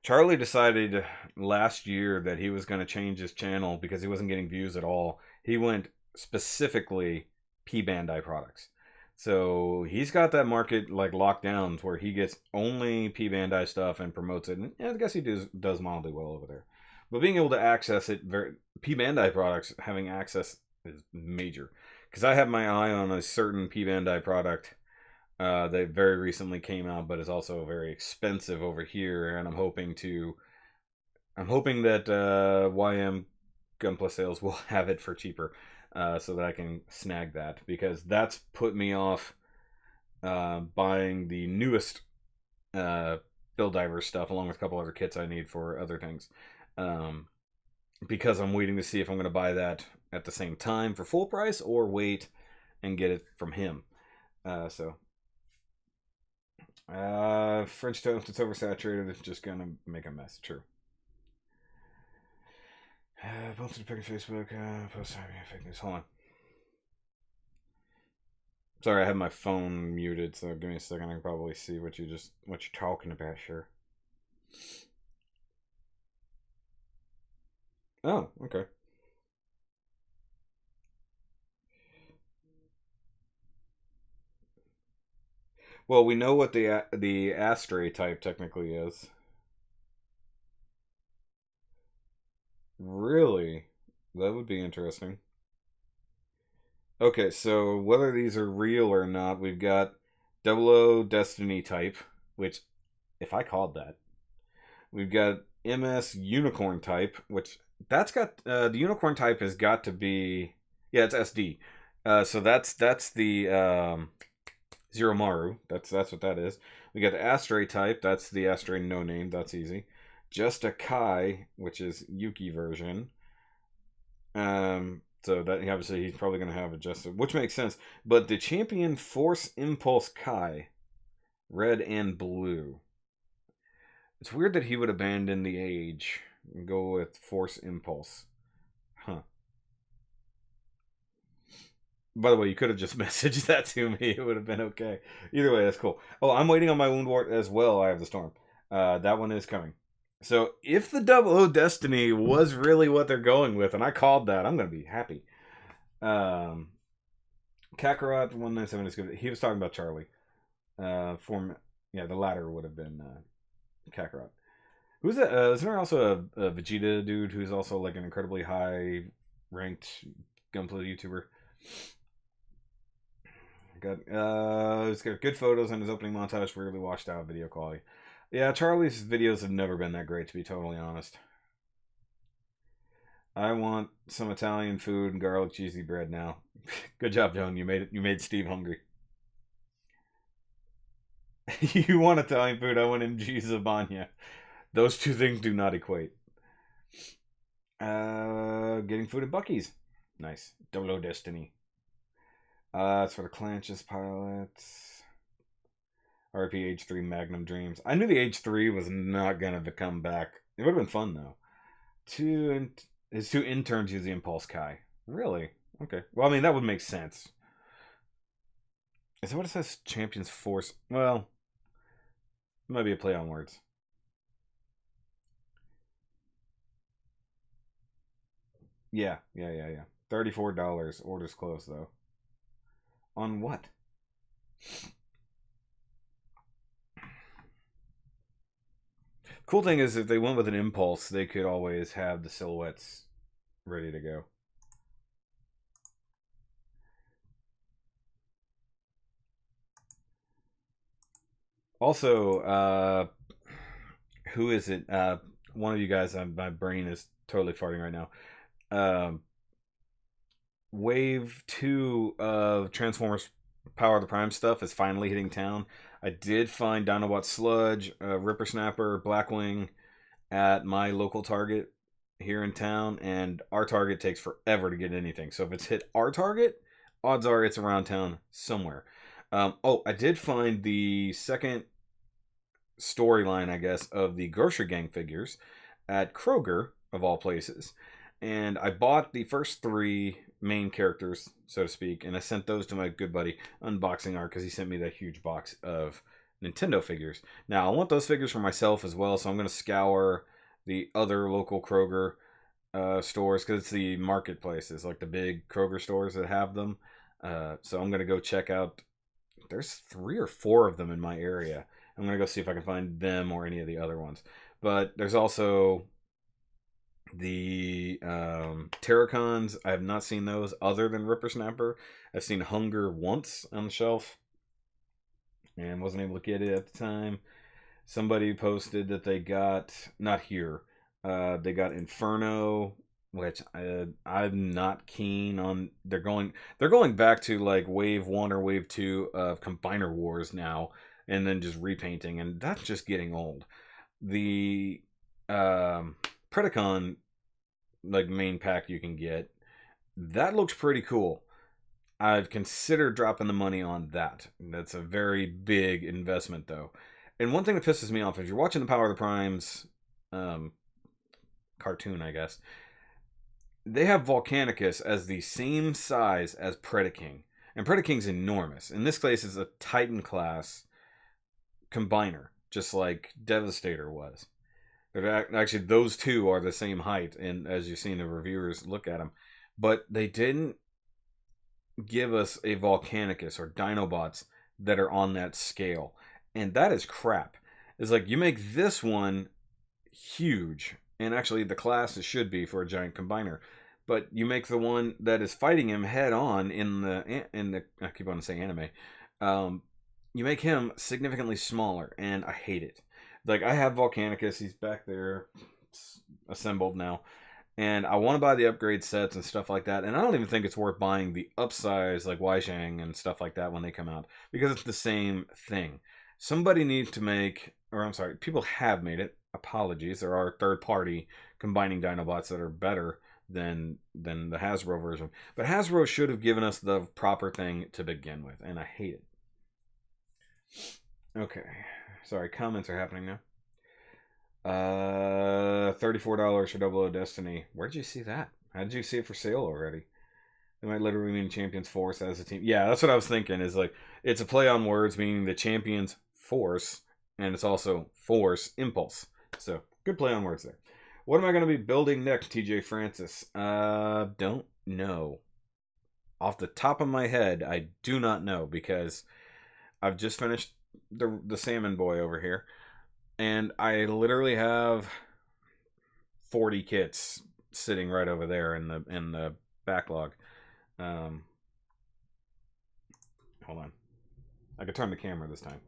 decided last year that he was going to change his channel because he wasn't getting views at all. He went specifically P Bandai products. So he's got that market like locked down where he gets only P Bandai stuff and promotes it. And yeah, I guess he does mildly well over there. But being able to access it, P Bandai products, having access is major. Because I have my eye on a certain P Bandai product that very recently came out, but is also very expensive over here. And I'm hoping that YM Gunpla Sales will have it for cheaper, so that I can snag that, because that's put me off buying the newest Bill Diver stuff, along with a couple other kits I need for other things. Because I'm waiting to see if I'm going to buy that at the same time for full price or wait and get it from him. French toast, it's oversaturated, it's just going to make a mess. True. Posted a pic on Facebook, post fake news. Hold on. Sorry, I have my phone muted, so give me a second. I can probably see what you're talking about here. Oh, okay. Well, we know what the Astray type technically is. Really? That would be interesting. Okay, so whether these are real or not, we've got 00 Destiny type, which, if I called that. We've got MS Unicorn type, which that's got the Unicorn type has got to be, yeah, it's SD. So that's the Zero Maru. That's what that is. We got the Astray type. That's the Astray no name. That's easy. Just a Kai, which is Yuki version. So that obviously he's probably going to have adjusted, which makes sense. But the Champion Force Impulse Kai, red and blue. It's weird that he would abandon the age and go with Force Impulse. Huh. By the way, you could have just messaged that to me. It would have been okay. Either way, that's cool. Oh, I'm waiting on my Wound Wart as well. I have the Storm. That one is coming. So if the 00 Destiny was really what they're going with, and I called that, I'm going to be happy. Kakarot 197 is good. He was talking about Charlie. The latter would have been Kakarot. Who's that? Isn't there also a Vegeta dude who's also like an incredibly high ranked Gunpla YouTuber? He's got good photos in his opening montage, weirdly washed out video quality. Yeah, Charlie's videos have never been that great, to be totally honest. I want some Italian food and garlic cheesy bread now. Good job, Joan. You made it. You made Steve hungry. You want Italian food? I want cheese bagna. Those two things do not equate. Getting food at Buc-ee's. Nice. 00 Destiny. It's for the Clanch's pilots. RP H3 Magnum Dreams. I knew the H3 was not gonna come back. It would have been fun though. His two interns use the Impulse Kai. Really? Okay. Well, I mean that would make sense. Is that what it says? Champions Force. Well, it might be a play on words. Yeah. $34. Orders closed though. On what? Cool thing is, if they went with an Impulse, they could always have the silhouettes ready to go. Also, who is it? One of you guys, my brain is totally farting right now. Um, Wave 2 of Transformers Power of the Prime stuff is finally hitting town. I did find Dinobot Sludge, Ripper Snapper, Blackwing at my local Target here in town, and our Target takes forever to get anything. So if it's hit our Target, odds are it's around town somewhere. Oh, I did find the second storyline, I guess, of the Grocery Gang figures at Kroger, of all places. And I bought the first 3 main characters, so to speak, and I sent those to my good buddy Unboxing Art because he sent me that huge box of Nintendo figures. Now, I want those figures for myself as well, so I'm going to scour the other local Kroger stores because it's the marketplaces, like the big Kroger stores that have them. So I'm going to go check out. There's 3 or 4 of them in my area. I'm going to go see if I can find them or any of the other ones. But there's also the Terracons. I have not seen those other than Ripper Snapper. I've seen Hunger once on the shelf and wasn't able to get it at the time. Somebody posted that they got, not here, they got Inferno, which I'm not keen on. They're going back to like Wave 1 or Wave 2 of Combiner Wars now, and then just repainting, and that's just getting old. The Predacon, like, main pack you can get, that looks pretty cool. I've considered dropping the money on that. That's a very big investment, though. And one thing that pisses me off, if you're watching the Power of the Primes cartoon, I guess, they have Volcanicus as the same size as Predaking. And Predaking's enormous. In this case, it's a Titan class combiner, just like Devastator was. Actually, those two are the same height, and as you've seen the reviewers look at them. But they didn't give us a Volcanicus or Dinobots that are on that scale. And that is crap. It's like, you make this one huge, and actually the class it should be for a giant combiner. But you make the one that is fighting him head on in the I keep on saying anime. You make him significantly smaller, and I hate it. Like, I have Volcanicus, he's back there, assembled now, and I want to buy the upgrade sets and stuff like that, and I don't even think it's worth buying the upsize, like Weishang and stuff like that when they come out, because it's the same thing. Somebody needs to make, or I'm sorry, people have made it, apologies, there are third-party combining Dinobots that are better than the Hasbro version, but Hasbro should have given us the proper thing to begin with, and I hate it. Okay. Sorry, comments are happening now. $34 for Double O Destiny. Where'd you see that? How did you see it for sale already? It might literally mean Champions Force as a team. Yeah, that's what I was thinking. Is like, it's a play on words, meaning the Champions Force, and it's also Force Impulse. So, good play on words there. What am I going to be building next, TJ Francis? Don't know. Off the top of my head, I do not know, because I've just finished the Salmon Boy over here, and I literally have 40 kits sitting right over there in the backlog. Hold on, I could turn the camera this time.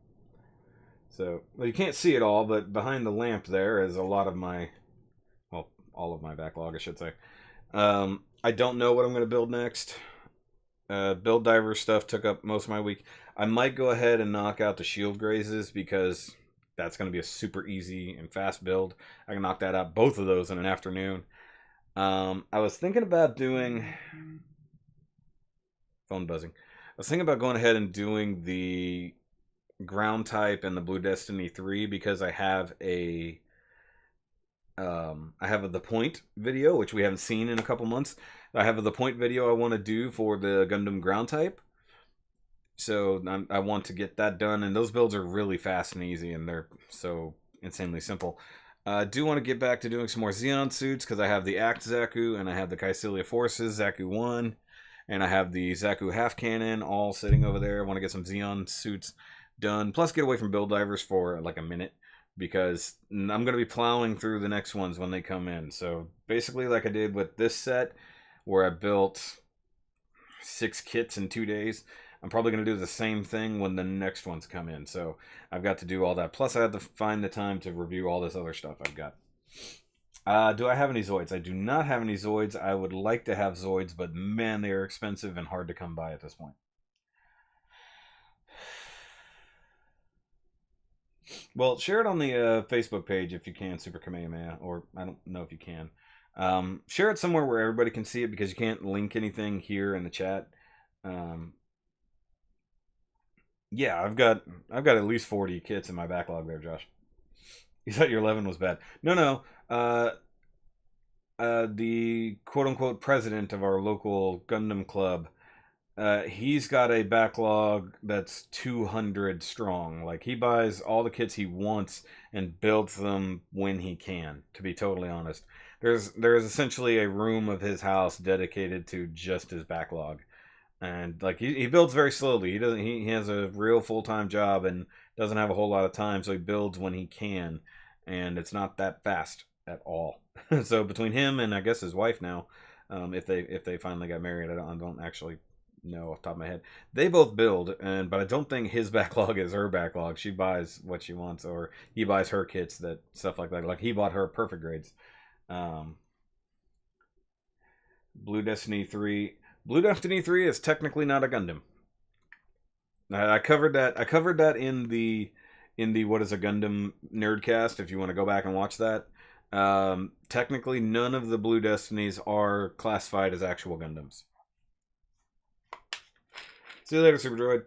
So, well, you can't see it all, but behind the lamp there is a lot of my, well, all of my backlog, I should say. I don't know what I'm going to build next. Build diver stuff took up most of my week. I might go ahead and knock out the shield grazes, because that's going to be a super easy and fast build. I can knock that out, both of those, in an afternoon. I was thinking about doing... Phone buzzing. I was thinking about going ahead and doing the ground type and the Blue Destiny 3, because I have a... I have the point video, which we haven't seen in a couple months. I have the point video I want to do for the Gundam ground type. So I want to get that done, and those builds are really fast and easy, and they're so insanely simple. I do want to get back to doing some more Xeon suits, because I have the Act Zaku, and I have the Kycilia Forces, Zaku 1, and I have the Zaku Half Cannon all sitting over there. I want to get some Xeon suits done, plus get away from build divers for like a minute. because I'm going to be plowing through the next ones when they come in. So basically, like I did with this set, where I built 6 kits in 2 days, I'm probably going to do the same thing when the next ones come in. So I've got to do all that. Plus, I have to find the time to review all this other stuff I've got. Do I have any Zoids? I do not have any Zoids. I would like to have Zoids, but man, they are expensive and hard to come by at this point. Well, share it on the Facebook page if you can, Super Kamehameha, or I don't know if you can. Share it somewhere where everybody can see it, because you can't link anything here in the chat. Yeah, I've got at least 40 kits in my backlog there, Josh. You thought your 11 was bad. No. The quote-unquote president of our local Gundam club, he's got a backlog that's 200 strong. Like, he buys all the kits he wants and builds them when he can, to be totally honest. There's essentially a room of his house dedicated to just his backlog. And like he builds very slowly. He has a real full-time job and doesn't have a whole lot of time, so he builds when he can, and it's not that fast at all. So between him and I guess his wife now, if they finally got married, I don't actually know off the top of my head. They both build, but I don't think his backlog is her backlog. She buys what she wants, or he buys her kits, that stuff like that. Like, he bought her perfect grades. Blue Destiny 3. Blue Destiny 3 is technically not a Gundam. I covered that in the What is a Gundam Nerdcast, if you want to go back and watch that. Technically, none of the Blue Destinies are classified as actual Gundams. See you later, Super Droid.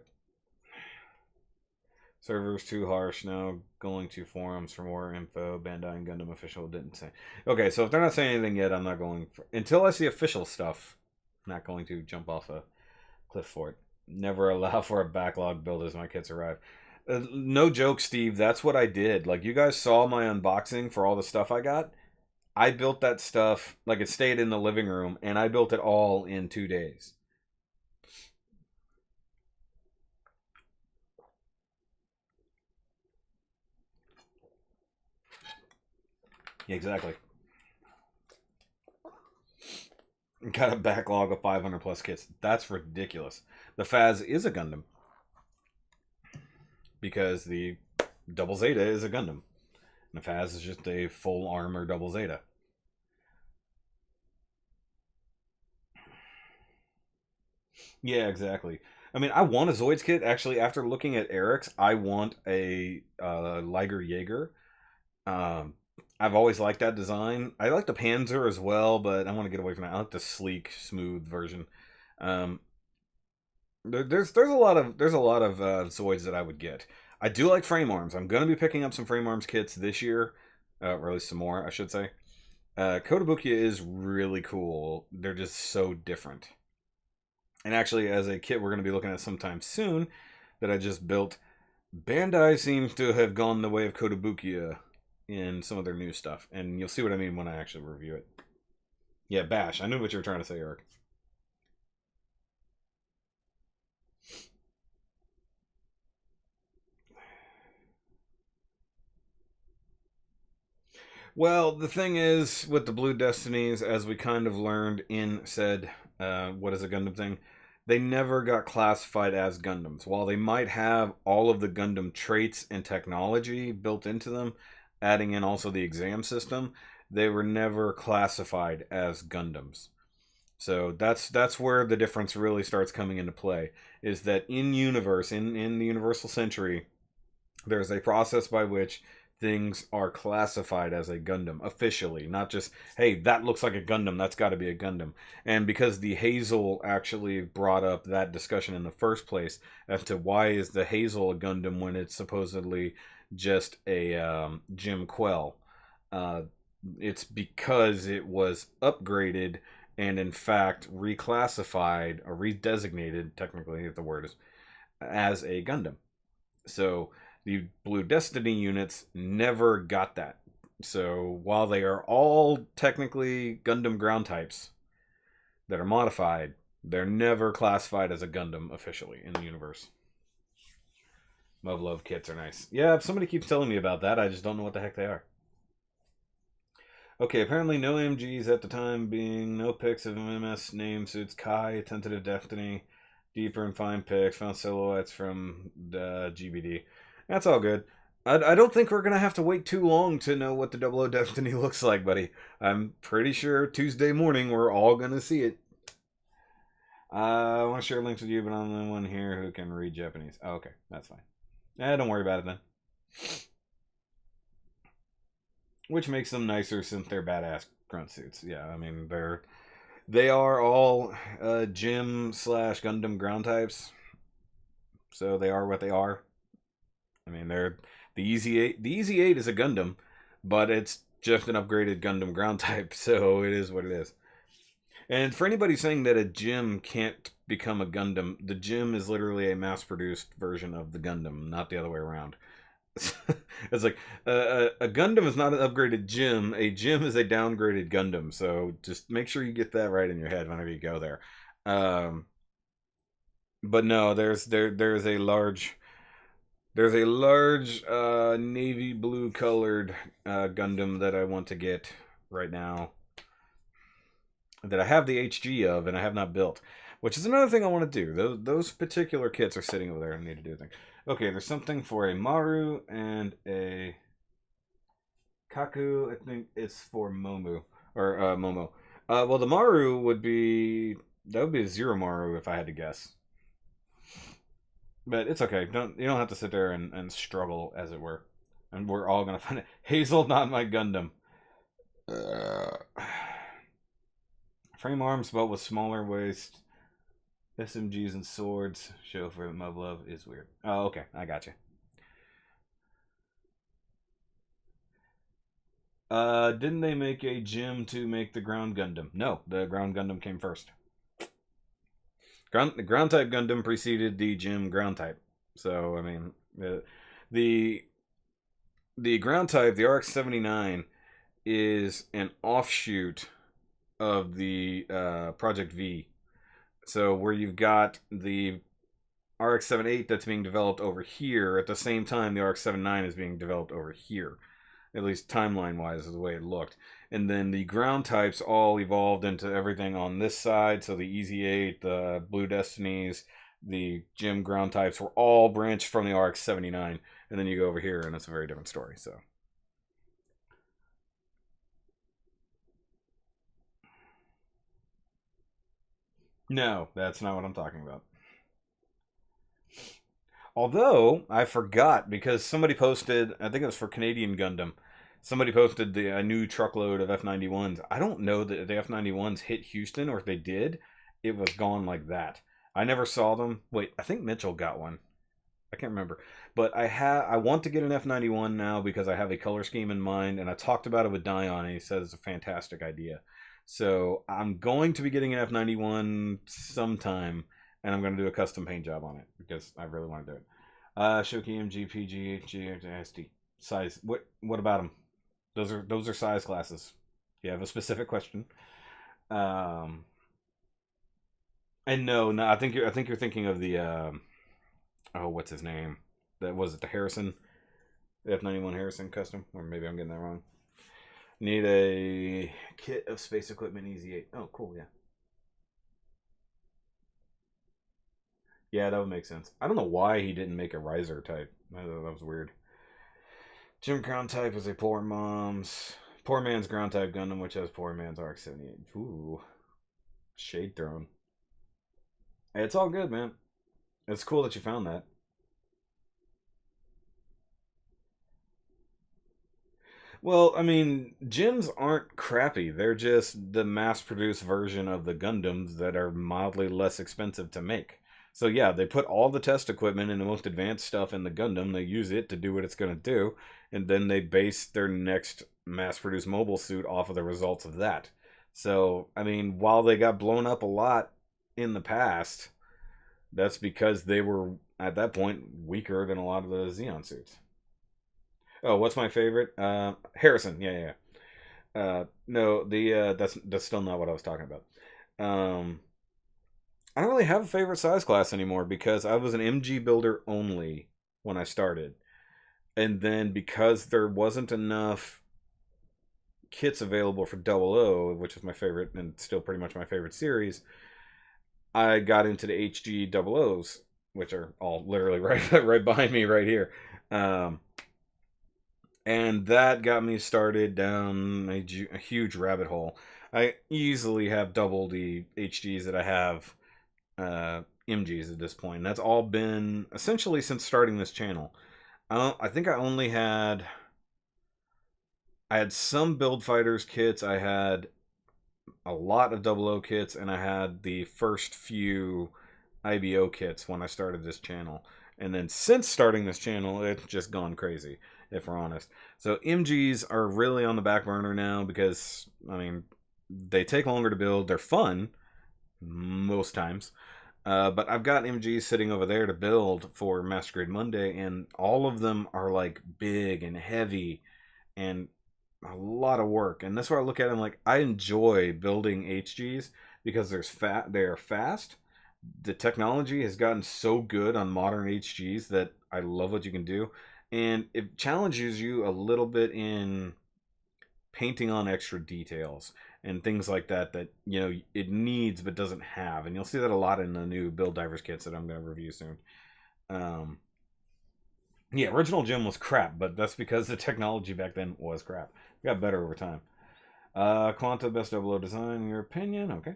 Server's too harsh. Now going to forums for more info. Bandai and Gundam official didn't say. Okay, so if they're not saying anything yet, I'm not going until I see official stuff. I'm not going to jump off a cliff for it. Never allow for a backlog build as my kits arrive. No joke, Steve. That's what I did. Like, you guys saw my unboxing for all the stuff I got. I built that stuff, like, it stayed in the living room, and I built it all in 2 days. Exactly. Got a backlog of 500 plus kits. That's ridiculous. The Faz is a Gundam, because the Double Zeta is a Gundam. And the Faz is just a full armor Double Zeta. Yeah, exactly. I mean, I want a Zoids kit. Actually, after looking at Eric's, I want a Liger Jaeger. I've always liked that design. I like the Panzer as well, but I want to get away from that. I like the sleek, smooth version. There's a lot of Zoids that I would get. I do like frame arms. I'm gonna be picking up some frame arms kits this year, or at least some more, I should say. Kotobukiya is really cool. They're just so different. And actually, as a kit we're going to be looking at sometime soon that I just built, Bandai seems to have gone the way of Kotobukiya in some of their new stuff. And you'll see what I mean when I actually review it. Yeah, Bash. I knew what you were trying to say, Eric. Well, the thing is, with the Blue Destinies, as we kind of learned in said What is a Gundam thing, they never got classified as Gundams. While they might have all of the Gundam traits and technology built into them, adding in also the exam system, they were never classified as Gundams. So that's where the difference really starts coming into play, is that in universe, in the Universal Century, there's a process by which things are classified as a Gundam officially, not just, hey, that looks like a Gundam, that's got to be a Gundam. And because the Hazel actually brought up that discussion in the first place as to why is the Hazel a Gundam when it's supposedly just a Jim Quell, it's because it was upgraded and in fact reclassified or redesignated, technically if the word is, as a Gundam. So the Blue Destiny units never got that. So while they are all technically Gundam ground types that are modified, they're never classified as a Gundam officially in the universe. Love kits are nice. Yeah, somebody keeps telling me about that. I just don't know what the heck they are. Okay, apparently no MGs at the time, being no pics of MS name suits Kai, Tentative Destiny, deeper and fine pics, found silhouettes from the GBD. That's all good. I don't think we're going to have to wait too long to know what the 00 Destiny looks like, buddy. I'm pretty sure Tuesday morning we're all going to see it. I want to share links with you, but I'm the only one here who can read Japanese. Oh, okay, that's fine. Don't worry about it then. Which makes them nicer since they're badass grunt suits. Yeah, I mean they are all gym / Gundam ground types, so they are what they are. I mean they're the Easy 8. The Easy 8 is a Gundam, but it's just an upgraded Gundam ground type, so it is what it is. And for anybody saying that a gym can't become a Gundam, the gym is literally a mass-produced version of the Gundam, not the other way around. It's like a Gundam is not an upgraded gym. A gym is a downgraded Gundam. So just make sure you get that right in your head whenever you go there. But no, there's a large navy blue colored Gundam that I want to get right now, that I have the HG of and I have not built, which is another thing I want to do. Those particular kits are sitting over there. I need to do a thing. Okay, there's something for a Maru and a Kaku. I think it's for Momo or Momo. Well, the Maru would be a Zero Maru if I had to guess. But it's okay. You don't have to sit there and struggle, as it were. And we're all gonna find it. Hazel, not my Gundam. Frame arms, but with smaller waist. SMGs and swords. Show for Love is weird. Oh, okay. I got you. Didn't they make a gym to make the Ground Gundam? No, the Ground Gundam came first. The ground type Gundam preceded the gym ground type. So, I mean, the ground type, the RX-79, is an offshoot of the Project V. So where you've got the RX-78 that's being developed over here, at the same time the RX-79 is being developed over here. At least timeline-wise is the way it looked. And then the ground types all evolved into everything on this side. So the Easy 8, the Blue Destinies, the Gym ground types were all branched from the RX-79. And then you go over here and it's a very different story. So no, that's not what I'm talking about. Although, I forgot, because somebody posted, I think it was for Canadian Gundam, somebody posted a new truckload of F-91s. I don't know that the F-91s hit Houston, or if they did, it was gone like that. I never saw them. Wait, I think Mitchell got one. I can't remember. But I want to get an F-91 now because I have a color scheme in mind, and I talked about it with Dion, and he says it's a fantastic idea. So I'm going to be getting an F-91 sometime, and I'm going to do a custom paint job on it because I really want to do it. Shoky MG SD size. What about them? Those are size classes. You have a specific question. And no, I think you're thinking of the oh, what's his name? That was it, the Harrison, the F-91 Harrison custom, or maybe I'm getting that wrong. Need a kit of space equipment, Easy 8. Oh, cool, yeah. Yeah, that would make sense. I don't know why he didn't make a riser type. That was weird. Gym ground type is a poor man's ground type Gundam, which has poor man's RX-78. Ooh, shade thrown. Hey, it's all good, man. It's cool that you found that. Well, I mean, gyms aren't crappy. They're just the mass-produced version of the Gundams that are mildly less expensive to make. So yeah, they put all the test equipment and the most advanced stuff in the Gundam. They use it to do what it's going to do, and then they base their next mass-produced mobile suit off of the results of that. So, I mean, while they got blown up a lot in the past, that's because they were, at that point, weaker than a lot of the Xeon suits. Oh, what's my favorite? Harrison. Yeah, yeah. No, the that's still not what I was talking about. Um, I don't really have a favorite size class anymore because I was an MG builder only when I started. And then because there wasn't enough kits available for Double O, which is my favorite and still pretty much my favorite series, I got into the HG Double O's, which are all literally right behind me right here. And that got me started down a huge rabbit hole. I easily have double the HGs that I have MGs at this point. And that's all been essentially since starting this channel. I think I had some Build Fighters kits, I had a lot of Double O kits, and I had the first few IBO kits when I started this channel. And then since starting this channel, it's just gone crazy, if we're honest. So MGs are really on the back burner now because, I mean, they take longer to build. They're fun, most times. But I've got MGs sitting over there to build for Master Grade Monday, and all of them are like big and heavy and a lot of work. And that's where I look at them like, I enjoy building HGs because they're fast. The technology has gotten so good on modern HGs that I love what you can do. And it challenges you a little bit in painting on extra details and things like that you know it needs but doesn't have, and you'll see that a lot in the new Build Divers kits that I'm going to review soon. Yeah, original Gym was crap, but that's because the technology back then was crap. It got better over time. Quanta, best Double O design in your opinion? Okay.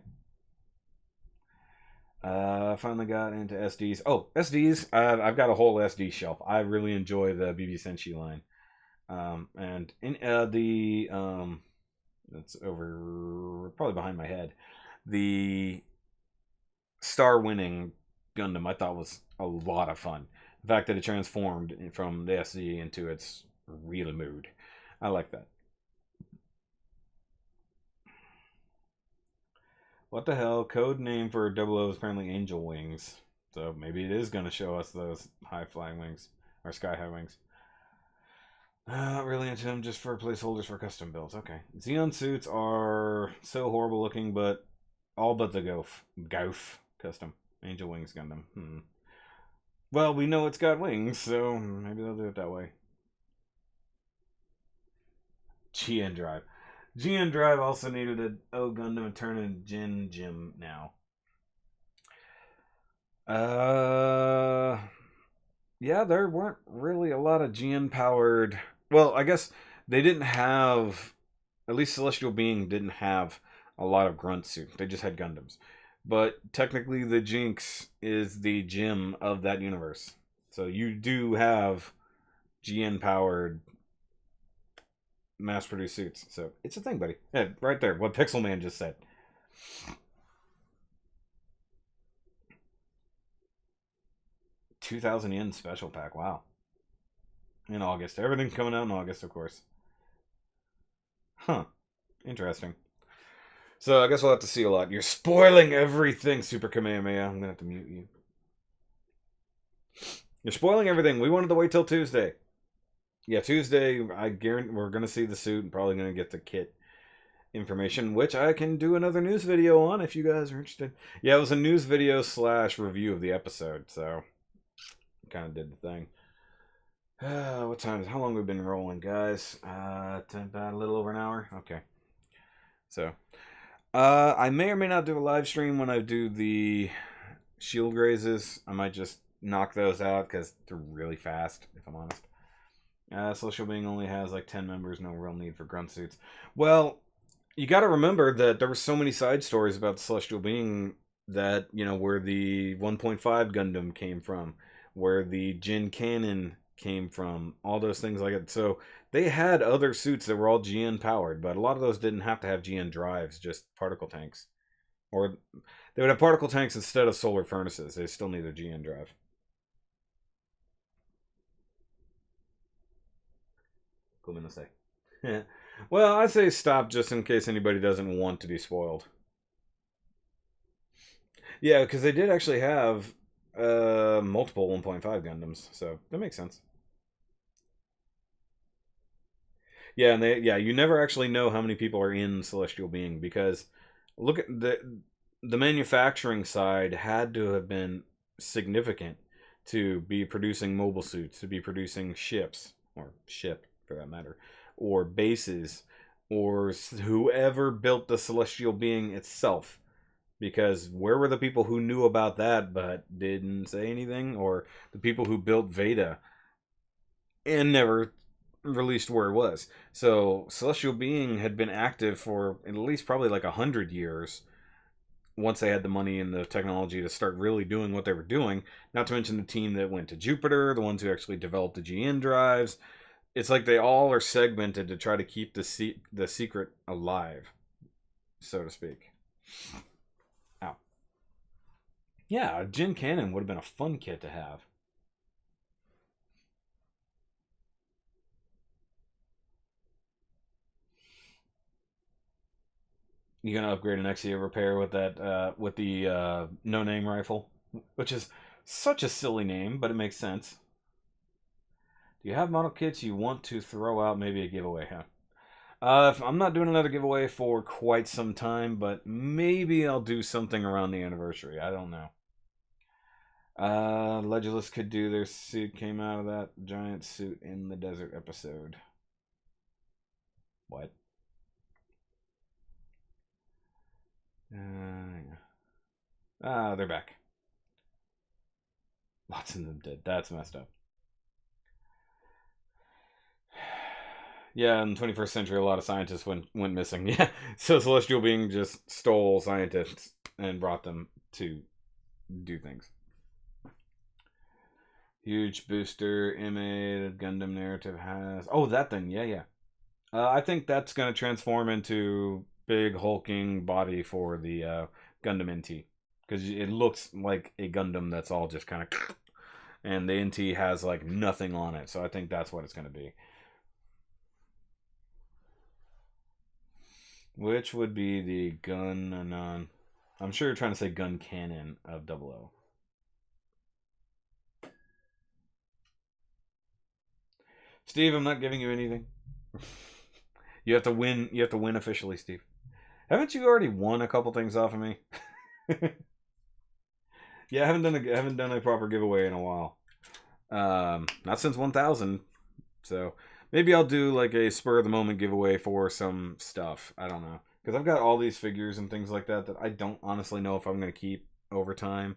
Finally got into SDs. Oh, SDs. I've got a whole SD shelf. I really enjoy the BB Senshi line. And in that's over probably behind my head. The star winning Gundam I thought was a lot of fun. The fact that it transformed from the SD into its real mood. I like that. What the hell? Code name for Double O is apparently Angel Wings. So maybe it is going to show us those high flying wings. Or sky high wings. Not really into them, just for placeholders for custom builds. Okay. Xeon suits are so horrible looking, but all but the Gouf custom. Angel Wings Gundam. Well, we know it's got wings, so maybe they'll do it that way. GN Drive. GN Drive also needed an O Gundam and turn into Gen Gym now. Yeah, there weren't really a lot of GN powered. Well, I guess they didn't have. At least Celestial Being didn't have a lot of grunt suit. They just had Gundams. But technically, the Jinx is the gym of that universe. So you do have GN powered mass produced suits. So it's a thing, buddy. Yeah, right there. What Pixel Man just said. 2,000 yen special pack. Wow. In August. Everything's coming out in August, of course. Huh. Interesting. So I guess we'll have to see a lot. You're spoiling everything, Super Kamehameha. I'm going to have to mute you. You're spoiling everything. We wanted to wait till Tuesday. Yeah, Tuesday, I guarantee we're going to see the suit and probably going to get the kit information, which I can do another news video on if you guys are interested. Yeah, it was a news video / review of the episode, so kind of did the thing. What time is? How long have we been rolling, guys? About a little over an hour. Okay. So, I may or may not do a live stream when I do the shield grazes. I might just knock those out because they're really fast, if I'm honest. Celestial Being only has like 10 members, no real need for grunt suits. Well, you got to remember that there were so many side stories about the Celestial Being that, you know, where the 1.5 Gundam came from, where the Jin Cannon came from, all those things like it. So they had other suits that were all GN powered, but a lot of those didn't have to have GN drives, just particle tanks. Or they would have particle tanks instead of solar furnaces. They still need a GN drive. Well, I say stop just in case anybody doesn't want to be spoiled. Yeah, because they did actually have multiple 1.5 Gundams, so that makes sense. Yeah, and you never actually know how many people are in Celestial Being because look at the manufacturing side had to have been significant to be producing mobile suits, to be producing ships, or ship for that matter, or bases, or whoever built the celestial being itself. Because where were the people who knew about that but didn't say anything? Or the people who built Veda and never released where it was? So celestial being had been active for at least probably like 100 years once they had the money and the technology to start really doing what they were doing. Not to mention the team that went to Jupiter, the ones who actually developed the GN drives. It's like they all are segmented to try to keep the secret alive, so to speak. Ow. Yeah, a Jin Cannon would have been a fun kit to have. You gonna upgrade an XE repair with that with the no name rifle, which is such a silly name, but it makes sense. Do you have model kits you want to throw out? Maybe a giveaway, huh? I'm not doing another giveaway for quite some time, but maybe I'll do something around the anniversary. I don't know. Legulus could do their suit came out of that giant suit in the desert episode. What? They're back. Lots of them did. That's messed up. Yeah, in the 21st century, a lot of scientists went missing. Yeah, so celestial being just stole scientists and brought them to do things. Huge booster, MA, Gundam narrative has. Oh, that thing. Yeah. I think that's going to transform into big hulking body for the Gundam NT. Because it looks like a Gundam that's all just kind of... And the NT has like nothing on it. So I think that's what it's going to be. Which would be the gun... I'm sure you're trying to say gun cannon of 00. Steve, I'm not giving you anything. You have to win. You have to win officially, Steve. Haven't you already won a couple things off of me? Yeah, I haven't done a proper giveaway in a while. Not since 1000. So maybe I'll do like a spur of the moment giveaway for some stuff. I don't know, because I've got all these figures and things like that I don't honestly know if I'm going to keep over time.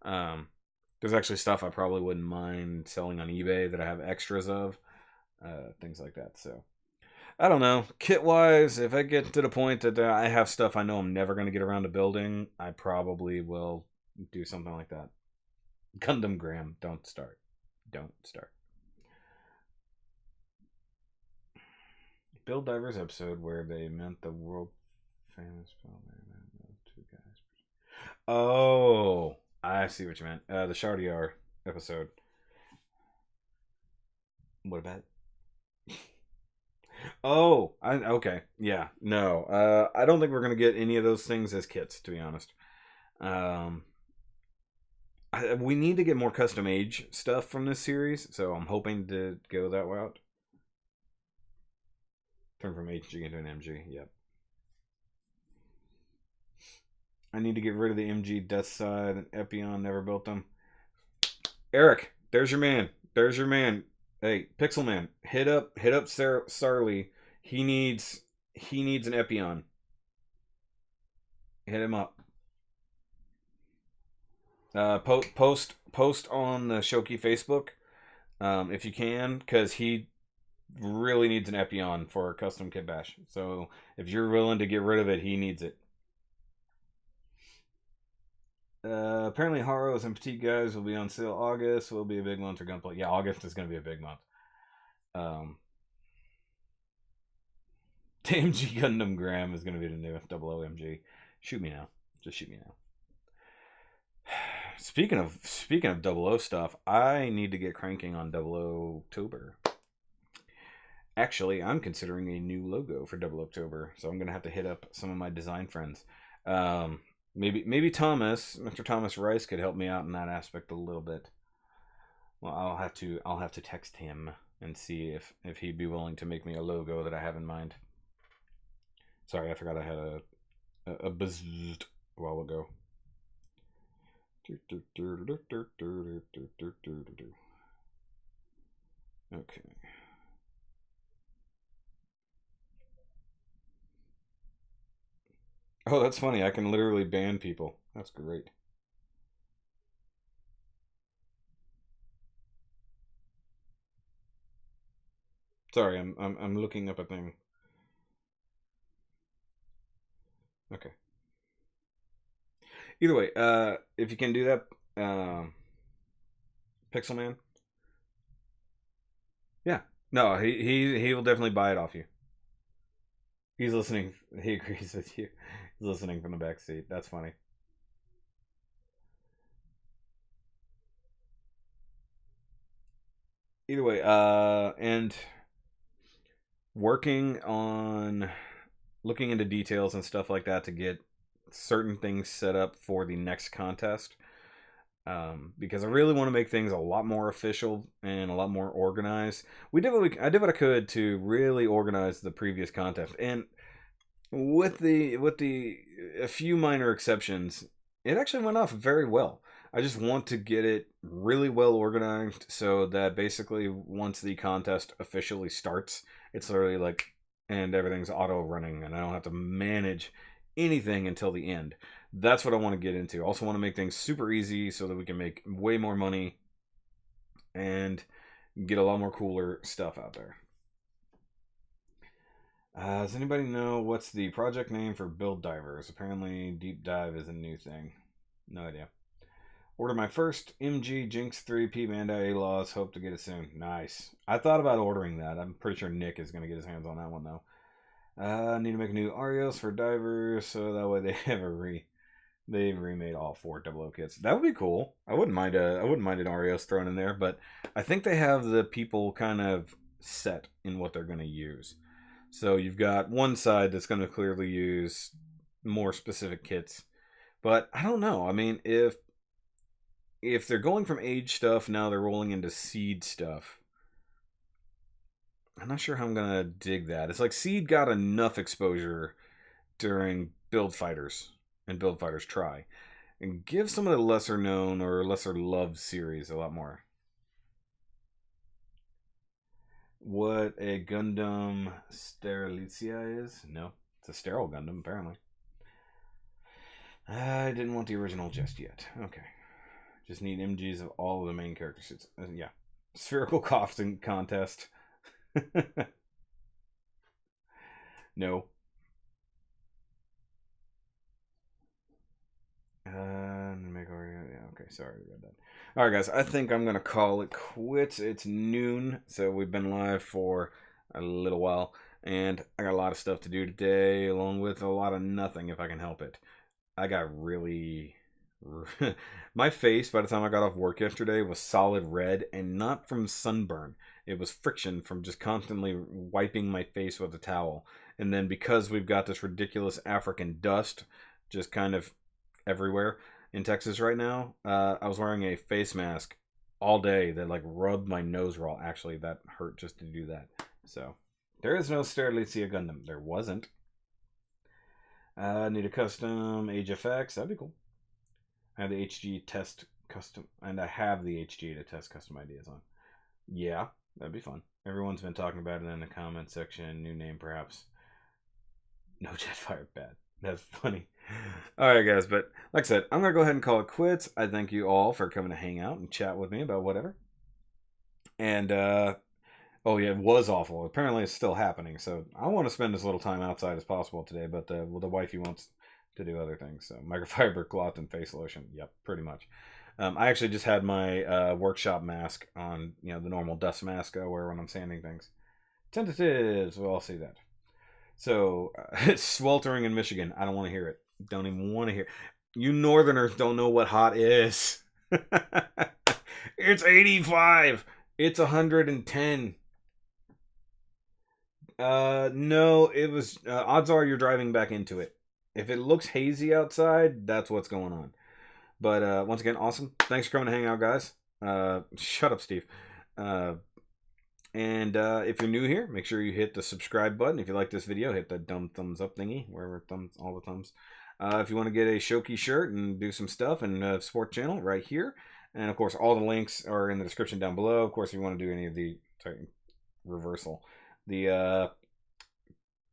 There's actually stuff I probably wouldn't mind selling on eBay that I have extras of. Things like that. So I don't know. Kit wise, if I get to the point that I have stuff I know I'm never going to get around to building, I probably will do something like that. Gundam Graham, don't start. Don't start. Bill Divers episode where they meant the world famous two guys. Oh, I see what you meant. The Shardiar episode. What about it? Oh, okay. Yeah, no. I don't think we're going to get any of those things as kits, to be honest. We need to get more custom age stuff from this series, so I'm hoping to go that route. Turn from HG into an MG, yep. I need to get rid of the MG Death Side and Epion, never built them. Eric, there's your man. There's your man. Hey, Pixelman, hit up Sarley. He needs an Epion. Hit him up. Post on the Shoky Facebook, if you can, because he really needs an Epion for a custom kit bash. So if you're willing to get rid of it, he needs it. Apparently Haros and Petite Guys will be on sale August. Will be a big month for Gunplay. Yeah, August is going to be a big month. The MG Gundam Graham is going to be the new 00 MG. Shoot me now. Just shoot me now. Speaking of 00 stuff, I need to get cranking on 00 October. Actually, I'm considering a new logo for 00 October, so I'm going to have to hit up some of my design friends. Maybe Thomas, Mr. Thomas Rice, could help me out in that aspect a little bit. Well, I'll have to text him and see if he'd be willing to make me a logo that I have in mind. Sorry, I forgot I had a buzz a while ago. Okay. Oh, that's funny. I can literally ban people. That's great. Sorry, I'm looking up a thing. Okay. Either way, if you can do that, Pixel Man. Yeah. No, he will definitely buy it off you. He's listening. He agrees with you. He's listening from the back seat. That's funny. Either way, and working on looking into details and stuff like that to get certain things set up for the next contest. Because I really want to make things a lot more official and a lot more organized. I did what I could to really organize the previous contest, and with the a few minor exceptions, it actually went off very well. I just want to get it really well organized so that basically once the contest officially starts, it's literally like and everything's auto running and I don't have to manage anything until the end. That's what I want to get into. I also want to make things super easy so that we can make way more money and get a lot more cooler stuff out there. Does anybody know what's the project name for Build Divers? Apparently, Deep Dive is a new thing. No idea. Order my first MG Jinx 3 P Bandai A-Laws. Hope to get it soon. Nice. I thought about ordering that. I'm pretty sure Nick is going to get his hands on that one, though. I need to make a new Arios for divers so that way they have they've remade all 4 00 kits. That would be cool. I wouldn't mind an Arios thrown in there, but I think they have the people kind of set in what they're going to use. So you've got one side that's going to clearly use more specific kits. But I don't know. I mean, if they're going from age stuff, now they're rolling into seed stuff. I'm not sure how I'm going to dig that. It's like seed got enough exposure during Build Fighters and Build Fighters Try. And give some of the lesser known or lesser loved series a lot more. What a Gundam Sterilitia is? No, it's a sterile Gundam, apparently. I didn't want the original just yet. Okay. Just need MGs of all of the main character suits. Yeah. Spherical costume contest. No. Yeah, okay, sorry, I read that. Alright, guys, I think I'm going to call it quits. It's noon, so we've been live for a little while, and I got a lot of stuff to do today, along with a lot of nothing if I can help it. I got really... My face, by the time I got off work yesterday, was solid red, and not from sunburn. It was friction from just constantly wiping my face with a towel. And then because we've got this ridiculous African dust just kind of everywhere in Texas right now, I was wearing a face mask all day that like rubbed my nose raw. Actually, that hurt just to do that. So there is no Sterilitia Gundam. There wasn't. Need a custom Age FX. That'd be cool. I have the HG test custom, and I have the HG to test custom ideas on. Yeah, that'd be fun. Everyone's been talking about it in the comment section. New name, perhaps. No Jetfire, bad. That's funny. All right, guys, but like I said, I'm going to go ahead and call it quits. I thank you all for coming to hang out and chat with me about whatever. And, oh, yeah, it was awful. Apparently, it's still happening. So I want to spend as little time outside as possible today, but well, the wifey wants to do other things. So microfiber cloth and face lotion. Yep, pretty much. I actually just had my workshop mask on, the normal dust mask I wear when I'm sanding things. Tentatives, well, I'll see that. So, it's sweltering in Michigan. I don't want to hear it. Don't even want to hear it. You northerners don't know what hot is. It's 85. It's 110. No, it was... odds are you're driving back into it. If it looks hazy outside, that's what's going on. But once again, awesome. Thanks for coming to hang out, guys. Shut up, Steve. And if you're new here, make sure you hit the subscribe button. If you like this video, hit that dumb thumbs up thingy, wherever thumbs, all the thumbs. If you want to get a Shoky shirt and do some stuff and support channel, right here. And of course, all the links are in the description down below. Of course, if you want to do any of the the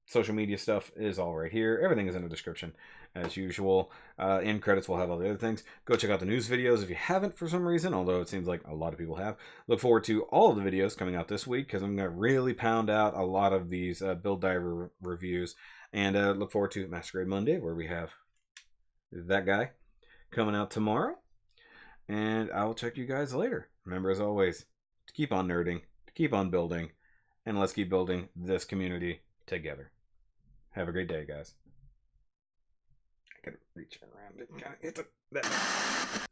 social media stuff is all right here. Everything is in the description as usual. End credits will have all the other things. Go check out the news videos if you haven't for some reason, although it seems like a lot of people have. Look forward to all of the videos coming out this week because I'm going to really pound out a lot of these build diary reviews. And look forward to Masquerade Monday, where we have that guy coming out tomorrow. And I will check you guys later. Remember, as always, to keep on nerding, to keep on building, and let's keep building this community together. Have a great day, guys. I gotta reach around it. Kind of hit that.